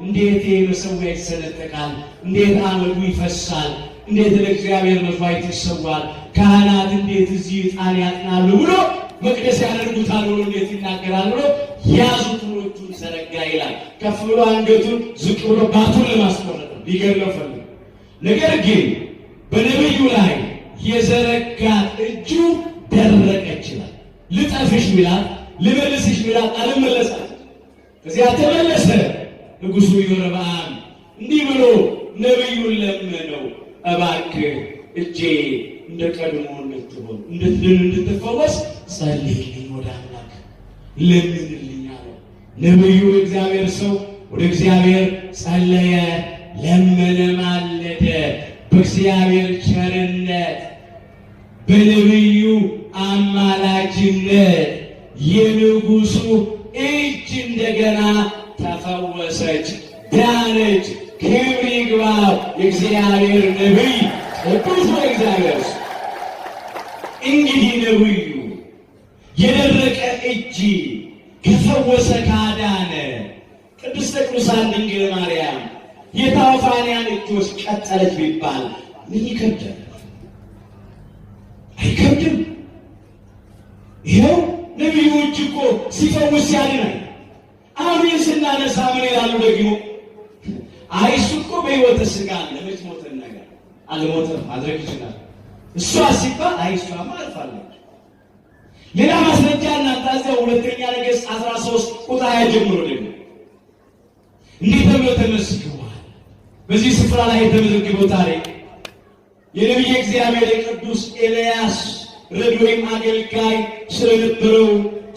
እንዴት መሠዊያ ይሰነጠቃል? እንዴት አመዱ ይፈሳል? እንዴት ለእግዚአብሔር መሥዋዕት ይሰዋል? ካህናት እንዴት እዚህ ዕጣን ያጥናሉ ብሎ መቅደስ ያደርጉታል ብሎ እንዴት ይናገራል ብሎ ያዙት ብሎ እጁን ዘረጋ ይላል። ከፍ ብሎ አንገቱን ዝቅ ብሎ ባቱን ለማስቆረጥ ሊገድለው ፈለገ። ነገር ግን በነቢዩ ላይ የዘረጋት እጁ ደረቀች ይላል። ልጠፍሽ ሚላት ልመልስሽ ሚላት አልመለሳት። ከዚያ ተመለሰ። ንጉሡ ኢዮርብዓም እንዲህ ብሎ ነቢዩን ለመነው፣ እባክህ እጄ እንደ ቀድሞ እንድትሆን እንድትፈወስ ጸልይልኝ፣ ወደ አምላክ ለምንልኝ አለው። ነቢዩ እግዚአብሔር ሰው ወደ እግዚአብሔር ጸለየ፣ ለመነ፣ ማለደ። በእግዚአብሔር ቸርነት በነቢዩ አማላጅነት የንጉሱ እጅ እንደገና ተፈወሰች፣ ዳነች። ክብር ይግባው የእግዚአብሔር ነቢይ ቅዱስ እግዚአብሔር። እንግዲህ ነቢዩ የደረቀ እጅ ከፈወሰ ካዳነ ቅድስተ ቅዱሳን ድንግል ማርያም የታውፋንያን እጆች ቀጠለች ቢባል ምን ይከብዳል? አይከብድም። ይኸው ነቢዩ እጅ እኮ ሲፈውስ ያድናል። አሁን ስናነሳ ምን ይላሉ ደግሞ? አይ እሱ እኮ በሕይወተ ሥጋ ለመች ሞተን ነገር አልሞተም ማድረግ ይችላል። እሷ ሲባል አይ እሷማ አልፋለች። ሌላ ማስረጃ እናምጣ። እዚያው ሁለተኛ ነገሥት 13 ቁጥር 20 ጀምሮ ደግሞ እንዲህ ተብሎ ተመስግቧል። በዚህ ስፍራ ላይ የተመዘገበው ታሪክ የነቢየ እግዚአብሔር የቅዱስ ኤልያስ ረድ ወይም አገልጋይ ስለነበረው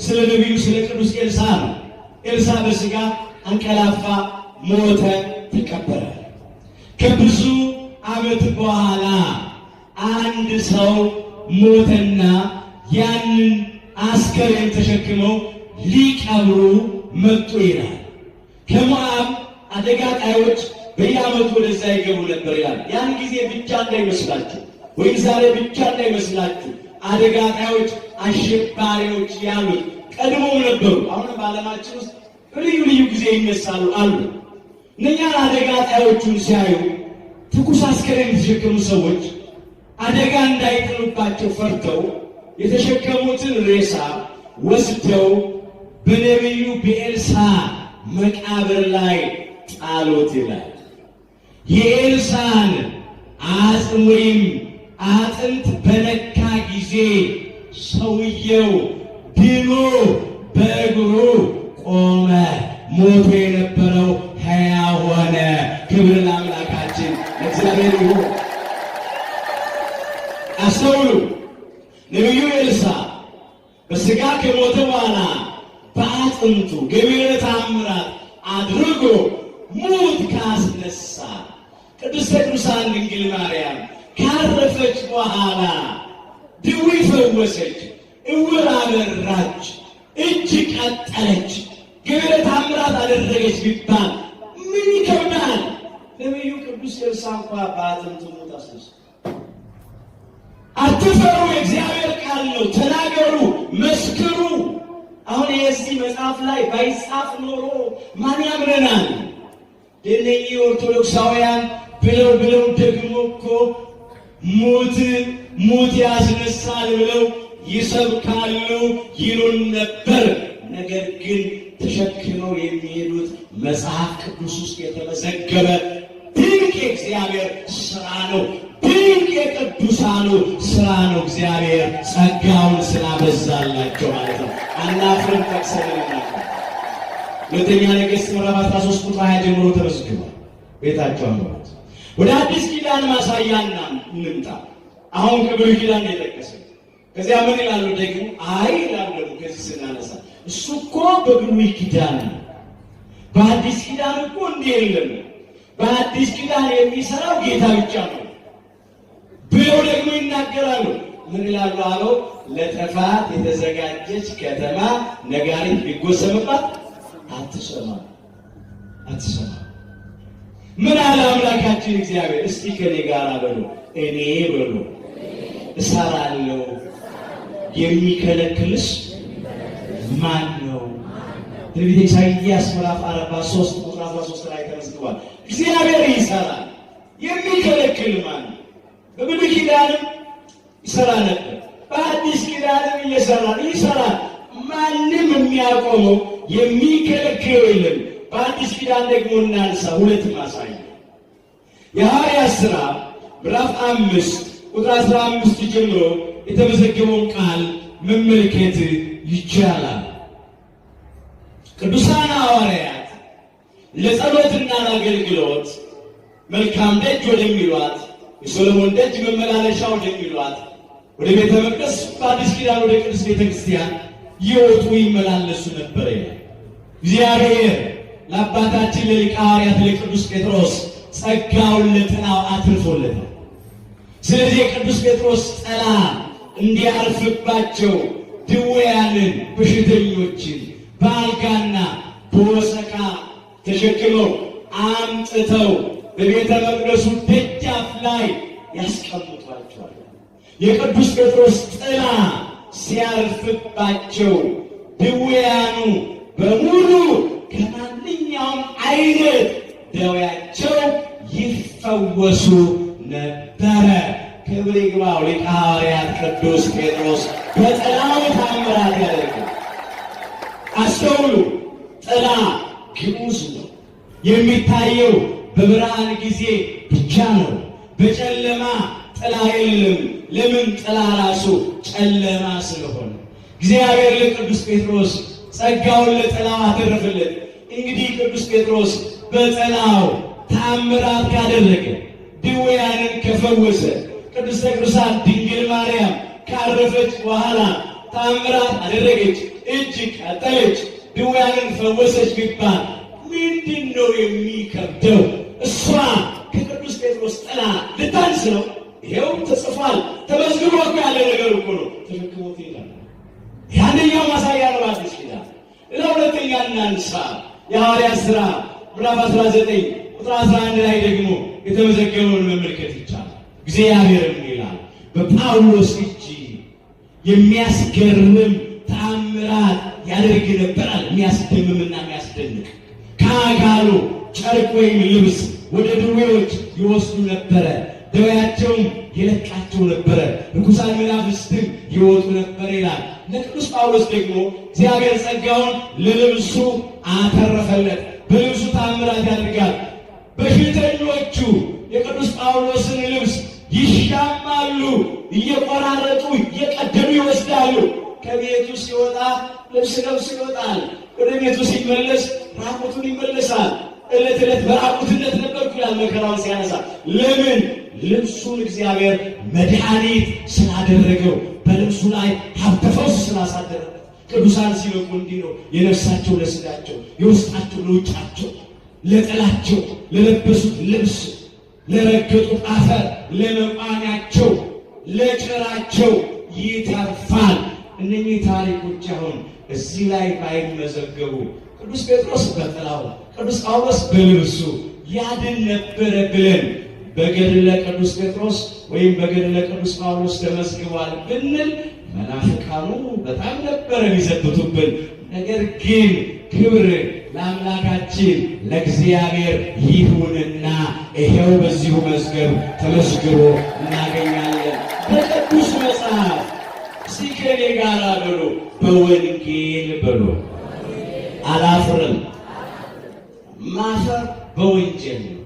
ስለ ነቢዩ ስለ ቅዱስ ኤልሳ ነው። ኤልሳ በሥጋ አንቀላፋ፣ ሞተ፣ ተቀበረ። ከብዙ ዓመት በኋላ አንድ ሰው ሞተና ያንን አስከሬን ተሸክመው ሊቀብሩ መጡ ይላል። ከሞዓብ አደጋ ጣዮች በየዓመቱ ወደዛ ይገቡ ነበር ይላል። ያን ጊዜ ብቻ እንዳይመስላችሁ ወይም ዛሬ ብቻ እንዳይመስላችሁ አደጋ ጣዮች፣ አሸባሪዎች ያሉት ቀድሞው ነበሩ። አሁን በዓለማችን ውስጥ በልዩ ልዩ ጊዜ ይነሳሉ አሉ። እነኛን አደጋ ጣዮቹን ሲያዩ ትኩስ አስከሬን የተሸከሙ ሰዎች አደጋ እንዳይጥሉባቸው ፈርተው የተሸከሙትን ሬሳ ወስደው በነቢዩ በኤልሳ መቃብር ላይ ጣሉት ይላል። የኤልሳን አጽም ወይም አጥንት በነካ ጊዜ ሰውየው ድኖ በእግሩ ቆመ። ሞቶ የነበረው ሕያው ሆነ። ክብር ለአምላካችን ለእግዚአብሔር ይሁን። አስተውሉ። ነቢዩ ኤልሳ በሥጋ ከሞተ በኋላ በአጥንቱ ገቢረ ተአምራት አድርጎ ሙት ካስነሳ ቅድስተ ቅዱሳን ድንግል ማርያም ካረፈች በኋላ ድዊ ፈወሰች፣ እውር አበራች፣ እጅ ቀጠለች፣ ገቢረ ተአምራት አደረገች ቢባል ምን ይከብዳል? ነቢዩ ቅዱስ ኤልሳ እንኳ በአጥንቱ ሙት አስነሳ። አትፈሩ፣ የእግዚአብሔር ቃል ነው። ተናገሩ፣ መስክሩ። አሁን የዚህ መጽሐፍ ላይ ባይጻፍ ኖሮ ማን ያምነናል? የእነኚህ ኦርቶዶክሳውያን ብለው ደግሞ እኮ ሙት ያስነሳል ብለው ይሰብካሉ ይሉን ነበር። ነገር ግን ተሸክመው የሚሄዱት መጽሐፍ ቅዱስ ውስጥ የተመዘገበ ድንቅ የእግዚአብሔር ሥራ ነው። ድንቅ የቅዱሳኑ ሥራ ነው። እግዚአብሔር ጸጋውን ስላበዛላቸው ማለት ነው። አናፍርም። ጠቅሰንና ሁለተኛ ነገሥት ምዕራፍ 13 ቁጥር 20 ጀምሮ ተመዝግቧል። ቤታቸው አምሮት ወደ አዲስ ኪዳን ማሳያና እንምጣ። አሁን ከብሉይ ኪዳን የጠቀሰ ከዚያ ምን ይላሉ ደግሞ? አይ ይላሉ ደግሞ ከዚህ ስናነሳ እሱ እኮ በብሉይ ኪዳን ነው፣ በአዲስ ኪዳን እኮ እንዲህ የለም፣ በአዲስ ኪዳን የሚሰራው ጌታ ብቻ ነው ብለው ደግሞ ይናገራሉ። ምን ይላሉ? አለው ለጥፋት የተዘጋጀች ከተማ ነጋሪት ቢጎሰምባት አትሰማም። ምን አለ አምላካችን እግዚአብሔር? እስቲ ከኔ ጋር በሉ፣ እኔ በሉ እሰራለሁ፣ የሚከለክልስ ማን ነው? ትንቢተ ኢሳይያስ ምዕራፍ 43 ቁጥር 13 ላይ ተመዝግቧል። እግዚአብሔር ይሰራል፣ የሚከለክል ማን ነው? በብሉይ ኪዳንም ይሰራ ነበር፣ በአዲስ ኪዳንም ይሰራል። ማንም የሚያቆመው የሚከለክለው የለም። በአዲስ ኪዳን ደግሞ እናንሳ ሁለት ማሳያ። የሐዋርያት ሥራ ምዕራፍ 5 ቁጥር 15 ጀምሮ የተመዘገበውን ቃል መመልከት ይቻላል። ቅዱሳን ሐዋርያት ለጸሎትና ለአገልግሎት መልካም ደጅ ወደሚሏት የሶሎሞን ደጅ መመላለሻ ወደሚሏት ወደ ቤተ መቅደስ በአዲስ ኪዳን ወደ ቅዱስ ቤተ ክርስቲያን ይወጡ ይመላለሱ ነበር። እግዚአብሔር ለአባታችን ለሊቀ ሐዋርያት ለቅዱስ ጴጥሮስ ጸጋውን ለጥናው አትርፎለታል። ስለዚህ የቅዱስ ጴጥሮስ ጥላ እንዲያርፍባቸው ድውያንን በሽተኞችን በአልጋና በወሰካ ተሸክመው አምጥተው በቤተ መቅደሱ ደጃፍ ላይ ያስቀምጧቸዋል። የቅዱስ ጴጥሮስ ጥላ ሲያርፍባቸው ድውያኑ በሙሉ ከማንኛውም አይነት ደዌያቸው ይፈወሱ ነበረ። ክብር ይግባው ሊቀ ሐዋርያት ቅዱስ ጴጥሮስ በጥላው ተአምራት ያደርግ። አስተውሉ፣ ጥላ ግዑዝ ነው። የሚታየው በብርሃን ጊዜ ብቻ ነው። በጨለማ ጥላ የለም። ለምን? ጥላ ራሱ ጨለማ ስለሆነ። እግዚአብሔር ለቅዱስ ጴጥሮስ ጸጋውን ለጥላው አተረፈለት። እንግዲህ ቅዱስ ጴጥሮስ በጥላው ተአምራት ካደረገ፣ ድውያንን ከፈወሰ፣ ቅድስተ ቅዱሳን ድንግል ማርያም ካረፈች በኋላ ተአምራት አደረገች፣ እጅ ቀጠለች፣ ድውያንን ፈወሰች ቢባል ምንድን ነው የሚከብደው? እሷ ከቅዱስ ጴጥሮስ ጥላ ልታንስ ነው? ይኸው ተጽፏል፣ ተመዝግቦ እኮ ያለ ነገር እኮ ነው። ተሸክሞት ይላል። ያንኛው ማሳያ ነው። አዲስ ኪዳን ለሁለተኛ እናንሳ። የሐዋርያት ሥራ ምዕራፍ 19 ቁጥር 11 ላይ ደግሞ የተመዘገበውን መመልከት ይቻላል። እግዚአብሔርም ይላል በጳውሎስ እጅ የሚያስገርም ተአምራት ያደርግ ነበራል። የሚያስደምምና የሚያስደንቅ ከአካሉ ጨርቅ ወይም ልብስ ወደ ድዌዎች ይወስዱ ነበረ፣ ደዌያቸውም ይለቃቸው ነበረ፣ ርኩሳን መናፍስትም ይወጡ ነበር ይላል። ለቅዱስ ጳውሎስ ደግሞ እግዚአብሔር ጸጋውን ለልብሱ አተረፈለት። በልብሱ ተአምራት ያደርጋል። በሽተኞቹ የቅዱስ ጳውሎስን ልብስ ይሻማሉ፣ እየቆራረጡ እየቀደዱ ይወስዳሉ። ከቤቱ ሲወጣ ልብስ ለብሶ ይወጣል። ወደ ቤቱ ሲመለስ ራቁቱን ይመለሳል። ዕለት ዕለት በራቁትነት ነበርኩ ይላል መከራውን ሲያነሳ። ለምን? ልብሱን እግዚአብሔር መድኃኒት ስላደረገው፣ በልብሱ ላይ ሀብተ ፈውስ ስላሳደረበት። ቅዱሳን ሲበቁ እንዲህ ነው። የነፍሳቸው ለሥጋቸው፣ የውስጣቸው ለውጫቸው፣ ለጥላቸው ለለበሱት ልብስ፣ ለረገጡት አፈር፣ ለመቋሚያቸው፣ ለጭራቸው ይተርፋል። እነኚህ ታሪኮች አሁን እዚህ ላይ ባይመዘገቡ ቅዱስ ጴጥሮስ በጥላው ቅዱስ ጳውሎስ በልብሱ ያድን ነበረ ብለን በገድለ ቅዱስ ጴጥሮስ ወይም በገድለ ቅዱስ ጳውሎስ ተመዝግቧል ብንል መናፍቃኑ በጣም ነበረ የሚዘብቱብን። ነገር ግን ክብር ለአምላካችን ለእግዚአብሔር ይሁንና ይሄው በዚሁ መዝገብ ተመዝግቦ እናገኛለን። በቅዱስ መጽሐፍ እስቲ ከኔ ጋር በሉ፣ በወንጌል በሉ። አላፍርም። ማፈር በወንጀል ነው።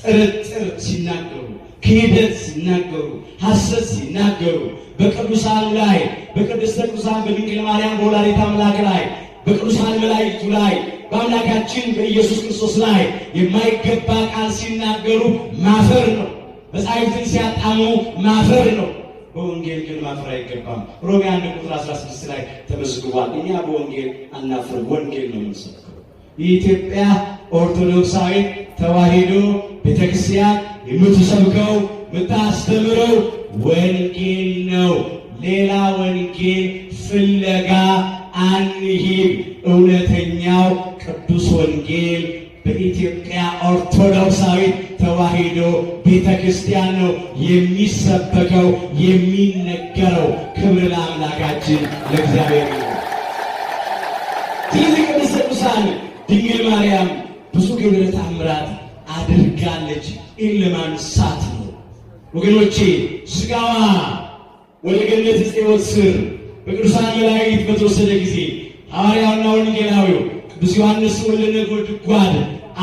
ጥርጥር ሲናገሩ፣ ክህደት ሲናገሩ፣ ሐሰት ሲናገሩ በቅዱሳን ላይ በቅድስተ ቅዱሳን በድንግል ማርያም በወላዲተ አምላክ ላይ በቅዱሳን መላእክቱ ላይ በአምላካችን በኢየሱስ ክርስቶስ ላይ የማይገባ ቃል ሲናገሩ ማፈር ነው። መጻሕፍትን ሲያጣሙ ማፈር ነው። በወንጌል ግን ማፈር አይገባም። ሮሜ 1 ቁጥር 16 ላይ ተመዝግቧል። እኛ በወንጌል አናፍርም፣ ወንጌል ነው የምንሰብከው። የኢትዮጵያ ኦርቶዶክሳዊት ተዋሕዶ ቤተክርስቲያን የምትሰብከው የምታስተምረው ወንጌል ነው። ሌላ ወንጌል ፍለጋ አንሂድ። እውነተኛው ቅዱስ ወንጌል በኢትዮጵያ ኦርቶዶክሳዊት ተዋሕዶ ቤተክርስቲያን ነው የሚሰበከው የሚነገረው። ክብር ለአምላካችን ለእግዚአብሔር ይሁን። ስለዚህ ቅድስተ ቅዱሳን ድንግል ማርያም ብዙ ገቢረ ተአምራት አድርጋለች። ይህን ለማንሳት ነው ወገኖቼ። ስጋዋ ወደ ገነት ሕይወት ስር በቅዱሳን መላእክት በተወሰደ ጊዜ ሐዋርያውና ወንጌላዊው ቅዱስ ዮሐንስ ወልደ ነጎድጓድ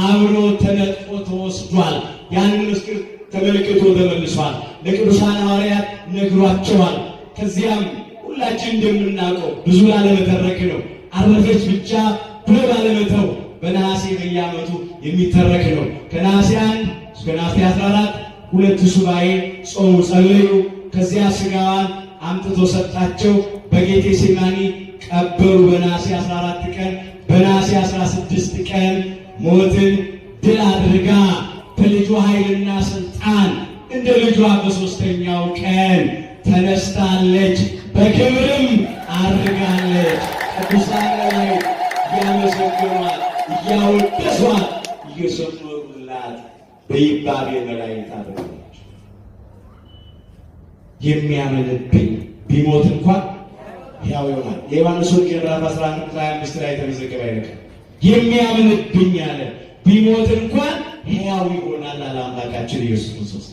አብሮ ተነጥቆ ተወስዷል። ያንን ምስጢር ተመልክቶ ተመልሷል። ለቅዱሳን ሐዋርያት ነግሯቸዋል። ከዚያም ሁላችን እንደምናውቀው ብዙ ላለመተረክ ነው። አረፈች ብቻ ብሎ ላለመተው በነሐሴ በየዓመቱ የሚተረክ ነው። ከነሐሴ 1 እስከ ነሐሴ 14 ሁለት ሱባኤ ጾሙ፣ ጸለዩ። ከዚያ ስጋዋን አምጥቶ ሰጣቸው። በጌቴ ሴማኒ ቀበሩ። በነሐሴ 14 ቀን በነሐሴ 16 ቀን ሞትን ድል አድርጋ በልጇ ኃይልና ስልጣን እንደ ልጇ በሦስተኛው ቀን ተነስታለች፣ በክብርም አድርጋለች። ቅዱሳን መላእክት እያመሰገኗት እያወደሷት እየዘመሩላት በይባቤ መላእክት አድርጋለች። የሚያምንብኝ ቢሞት እንኳን ሕያው ይሆናል። የዮሐንስ ወንጌል ምዕራፍ 11:25 ላይ የተመዘገበ አይደለም። የሚያምንብኝ አለ ቢሞት እንኳን ሕያው ይሆናል አለ አምላካችን ኢየሱስ ክርስቶስ።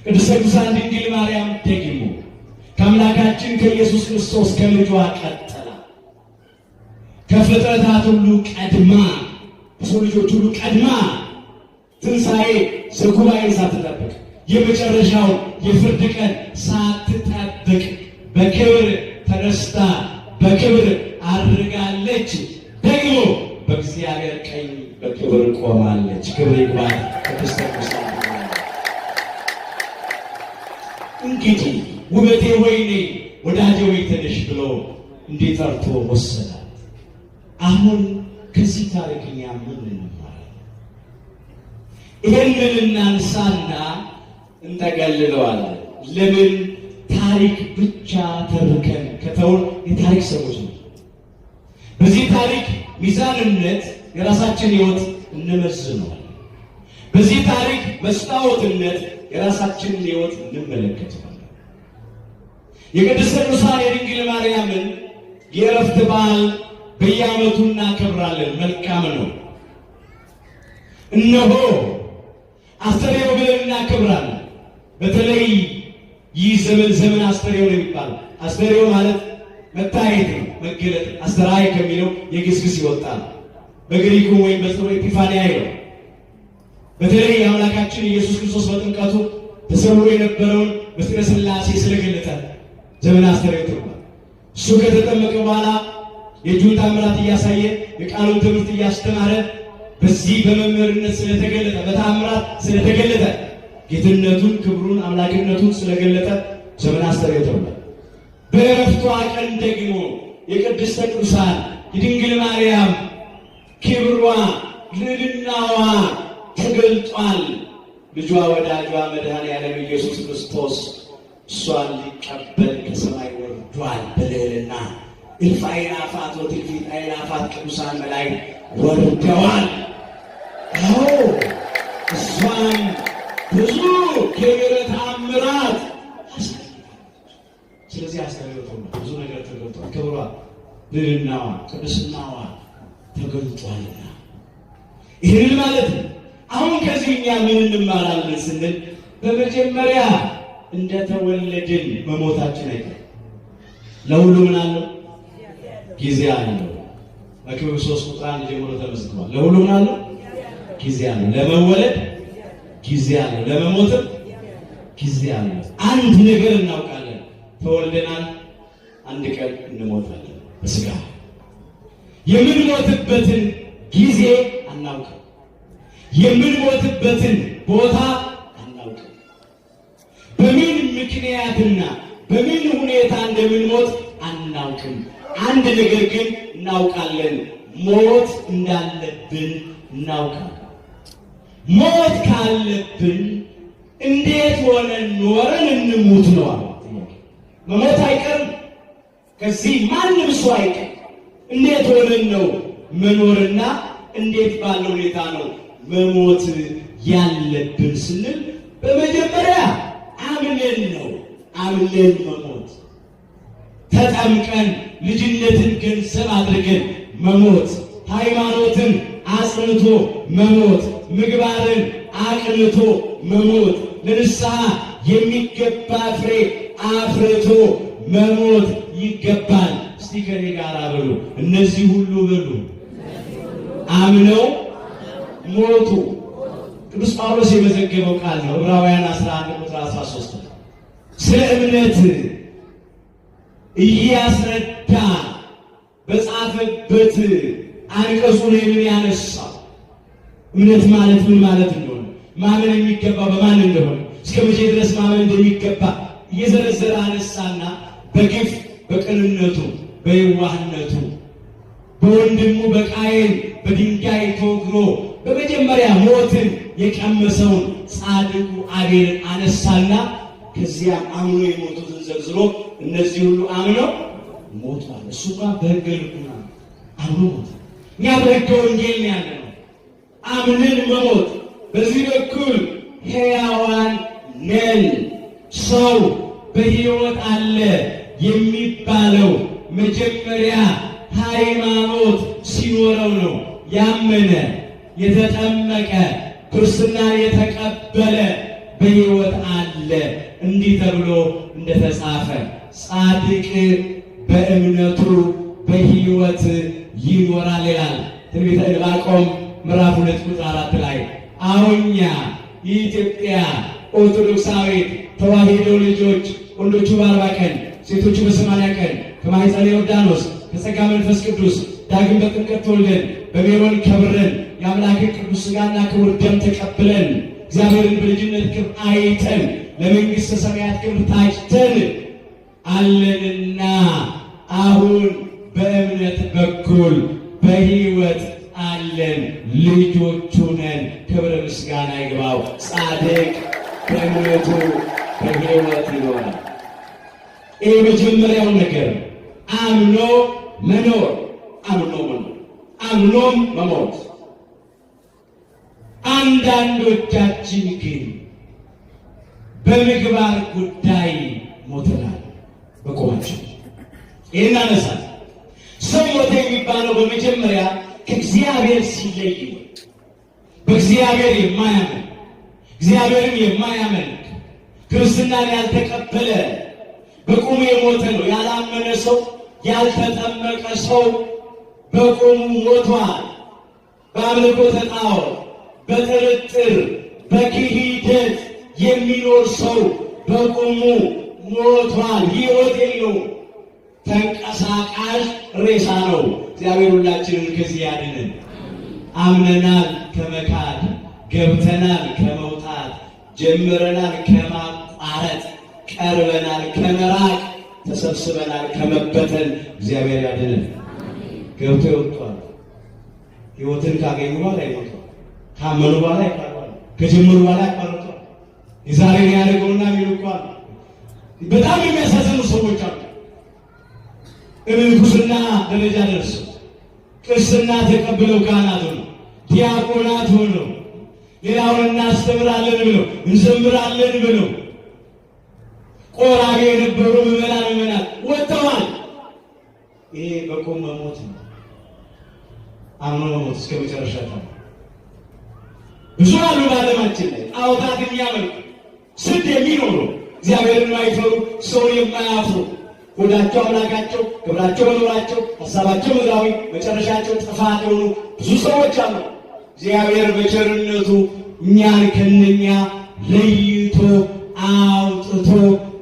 ቅድስተ ቅዱሳን ድንግል ማርያም ደግሞ ከአምላካችን ከኢየሱስ ክርስቶስ ከልጇ ቀጥላ ከፍጥረታት ሁሉ ቀድማ ከሰው ልጆች ሁሉ ቀድማ ትንሣኤ ዘጉባኤ ሳትጠብቅ የመጨረሻው የፍርድ ቀን ሳትጠብቅ በክብር ተነስታ በክብር አድርጋለች። ደግሞ በእግዚአብሔር ቀኝ በክብር ቆማለች። ክብር ይግባል። ቅድስተ ቅዱሳን እንግዲህ ውበቴ ሆይ ነይ ወዳጄ ሆይ ተነሽ ብሎ እንዲጠርቶ ወሰዳት። አሁን ከዚህ ታሪክኛ ምን እንማራለን? ይህንን እናንሳና እንጠቀልለዋለን። ለምን ታሪክ ብቻ ተርከን ከተውን የታሪክ ሰዎች ነው። በዚህ ታሪክ ሚዛንነት የራሳችን ሕይወት እንመዝነዋለን። በዚህ ታሪክ መስታወትነት የራሳችንን ሕይወት እንመለከተዋለን። የቅድስተ ቅዱሳን የድንግል ማርያምን የዕረፍት በዓል በየዓመቱ እናከብራለን። መልካም ነው። እነሆ አስተርእዮ ብለን እናከብራለን። በተለይ ይህ ዘመን አስተርእዮ ነው የሚባለው። አስተርእዮ ማለት መታየት ነው፣ መገለጥ። አስተርአይ ከሚለው የግዕዝ ግስ ይወጣል። በግሪኩ ወይም በጥሩ ኤፒፋንያ ነው። በተለይ የአምላካችን ኢየሱስ ክርስቶስ በጥምቀቱ ተሰውሮ የነበረውን ምስጢረ ሥላሴ ስለገለጠ ዘመን አስተርእዮ ተብሏል። እሱ ከተጠመቀ በኋላ የእጁን ተአምራት እያሳየ የቃሉን ትምህርት እያስተማረ በዚህ በመምህርነት ስለተገለጠ በተአምራት ስለተገለጠ ጌትነቱን፣ ክብሩን፣ አምላክነቱን ስለገለጠ ዘመን አስተርእዮ ተብሏል። በዕረፍቷ ቀን ደግሞ የቅድስተ ቅዱሳን የድንግል ማርያም ክብሯ፣ ልዕልናዋ ተገልጧል። ልጇ ወዳጇ መድኃኔዓለም ኢየሱስ ክርስቶስ እሷን ሊቀበል ከሰማይ ወርዷል በልዕልና። እልፍ አእላፋት ወትልፊት አእላፋት ቅዱሳን መላእክት ወርደዋል። አዎ እሷን ብዙ ክብረ ተአምራት ስለዚህ አስተርእዮ ብዙ ነገር ተገልጧል። ክብሯ፣ ልዕልናዋ፣ ቅድስናዋ ተገልጧልና ይህን ማለት ነው። አሁን ከዚህ እኛ ምን እንማራለን ስንል በመጀመሪያ እንደተወለድን መሞታችን አይቀርም። ለሁሉ ምን አለው? ጊዜ አለው። በክብር 3:1 ጀምሮ ተመዝግቧል። ለሁሉ ምን አለው? ጊዜ አለው። ለመወለድ ጊዜ አለው፣ ለመሞትም ጊዜ አለው። አንድ ነገር እናውቃለን፣ ተወልደናል፣ አንድ ቀን እንሞታለን በስጋ። የምንሞትበትን ጊዜ አናውቅም። የምንሞትበትን ቦታ አናውቅም። በምን ምክንያትና በምን ሁኔታ እንደምንሞት አናውቅም። አንድ ነገር ግን እናውቃለን፣ ሞት እንዳለብን እናውቃለን። ሞት ካለብን እንዴት ሆነን ኖረን እንሙት ነው አለ። መሞት አይቀርም፣ ከዚህ ማንም ሰው አይቀርም። እንዴት ሆነን ነው መኖርና እንዴት ባለ ሁኔታ ነው መሞት ያለብን ስንል በመጀመሪያ አምነን ነው። አምነን መሞት፣ ተጠምቀን ልጅነትን ገንዘብ አድርገን መሞት፣ ሃይማኖትን አጽንቶ መሞት፣ ምግባርን አቅንቶ መሞት፣ ለንስሐ የሚገባ ፍሬ አፍርቶ መሞት ይገባል። እስቲ ከኔ ጋር በሉ፣ እነዚህ ሁሉ በሉ አምነው ሞቱ። ቅዱስ ጳውሎስ የመዘገበው ቃል ነው። ዕብራውያን 11:13 ስለ እምነት እያስረዳ በጻፈበት አንቀጹ ላይ ምን ያነሳው? እምነት ማለት ምን ማለት እንደሆነ፣ ማመን የሚገባው በማን እንደሆነ፣ እስከ መቼ ድረስ ማመን እንደሚገባ እየዘረዘረ አነሳና በግፍ በቅንነቱ በየዋህነቱ በወንድሙ በቃየል በድንጋይ ተወግሮ በመጀመሪያ ሞትን የቀመሰውን ጻድቁ አቤልን አነሳና ከዚያም አምኖ የሞቱትን ዘርዝሮ እነዚህ ሁሉ አምነው ሞቷል። እሱማ በሕገ ልቡና አምኖ ሞት። እኛ በሕገ ወንጌል ነው ያለነው፣ አምነን መሞት። በዚህ በኩል ሕያዋን ነን። ሰው በሕይወት አለ የሚባለው መጀመሪያ ሃይማኖት ሲኖረው ነው። ያመነ የተጠመቀ ክርስትናን የተቀበለ በሕይወት አለ። እንዲህ ተብሎ እንደተጻፈ ጻድቅ በእምነቱ በሕይወት ይኖራል ይላል ትንቢተ ዕንባቆም ምዕራፍ 2 ቁጥር 4 ላይ። አሁኛ የኢትዮጵያ ኦርቶዶክሳዊት ተዋሕዶ ልጆች ወንዶቹ በ40 ቀን ሴቶቹ በ80 ቀን ከማኅፀነ ዮርዳኖስ ከጸጋ መንፈስ ቅዱስ ዳግም በጥምቀት ተወልደን በሜሮን ከብረን የአምላክን ቅዱስ ሥጋና ክቡር ደም ተቀብለን እግዚአብሔርን በልጅነት ክብር አይተን ለመንግሥተ ሰማያት ክብር ታጭተን አለንና አሁን በእምነት በኩል በሕይወት አለን፣ ልጆቹ ነን። ክብር ምስጋና ይግባው። ጻድቅ በእምነቱ በሕይወት ይኖራል። ይህ መጀመሪያው ነገር አምኖ መኖር፣ አምኖም መሞት። አንዳንዶቻችን ግን በምግባር ጉዳይ ሞተናል በቆማችን። ይህን አነሳል። ሰው ሞተ የሚባለው በመጀመሪያ ከእግዚአብሔር ሲለይ፣ በእግዚአብሔር የማያምን እግዚአብሔርን የማያመልክ ክርስትናን ያልተቀበለ በቁሙ የሞተ ነው። ያላመነ ሰው ያልተጠመቀ ሰው በቁሙ ሞቷል። በአምልኮተ ጣዖት በጥርጥር በክህደት የሚኖር ሰው በቁሙ ሞቷል። ሕይወት የለውም። ተንቀሳቃሽ ሬሳ ነው። እግዚአብሔር ሁላችንን ከዚህ ያድነን። አምነናል ከመካድ፣ ገብተናል ከመውጣት፣ ጀምረናል ከማቋረጥ፣ ቀርበናል ከመራቅ፣ ተሰብስበናል ከመበተን እግዚአብሔር ያድነን። ገብቶ ይወጣል። ሕይወትን ካገኙ በኋላ ይሞቷል። ካመኑ በኋላ ይቀርባል። ከጀመሩ በኋላ ይቀርባል። የዛሬን ያደርገውና የሚልኳል። በጣም የሚያሳዝኑ ሰዎች አሉ። ምንኩስና ደረጃ ደርሰው ቅስና ተቀብለው ካህናት ሆነው ዲያቆናት ሆነው ሌላውን እናስተምራለን ብለው እንዘምራለን ብለው ቆራቢ የነበሩ ምዕመናን ወጥተዋል። ይሄ በቁም መሞት ነው። አምኖ መሞት እስከ መጨረሻ ነው። ብዙ አሉ በዓለማችን ላይ ጣዖታት የሚያመልኩ ስድ የሚኖሩ እግዚአብሔርን የማይፈሩ ሰው የማያፍሩ ሆዳቸው አምላካቸው፣ ክብራቸው መኖራቸው፣ ሀሳባቸው ምድራዊ፣ መጨረሻቸው ጥፋት የሆኑ ብዙ ሰዎች አሉ። እግዚአብሔር በቸርነቱ እኛን ከነኛ ለይቶ አውጥቶ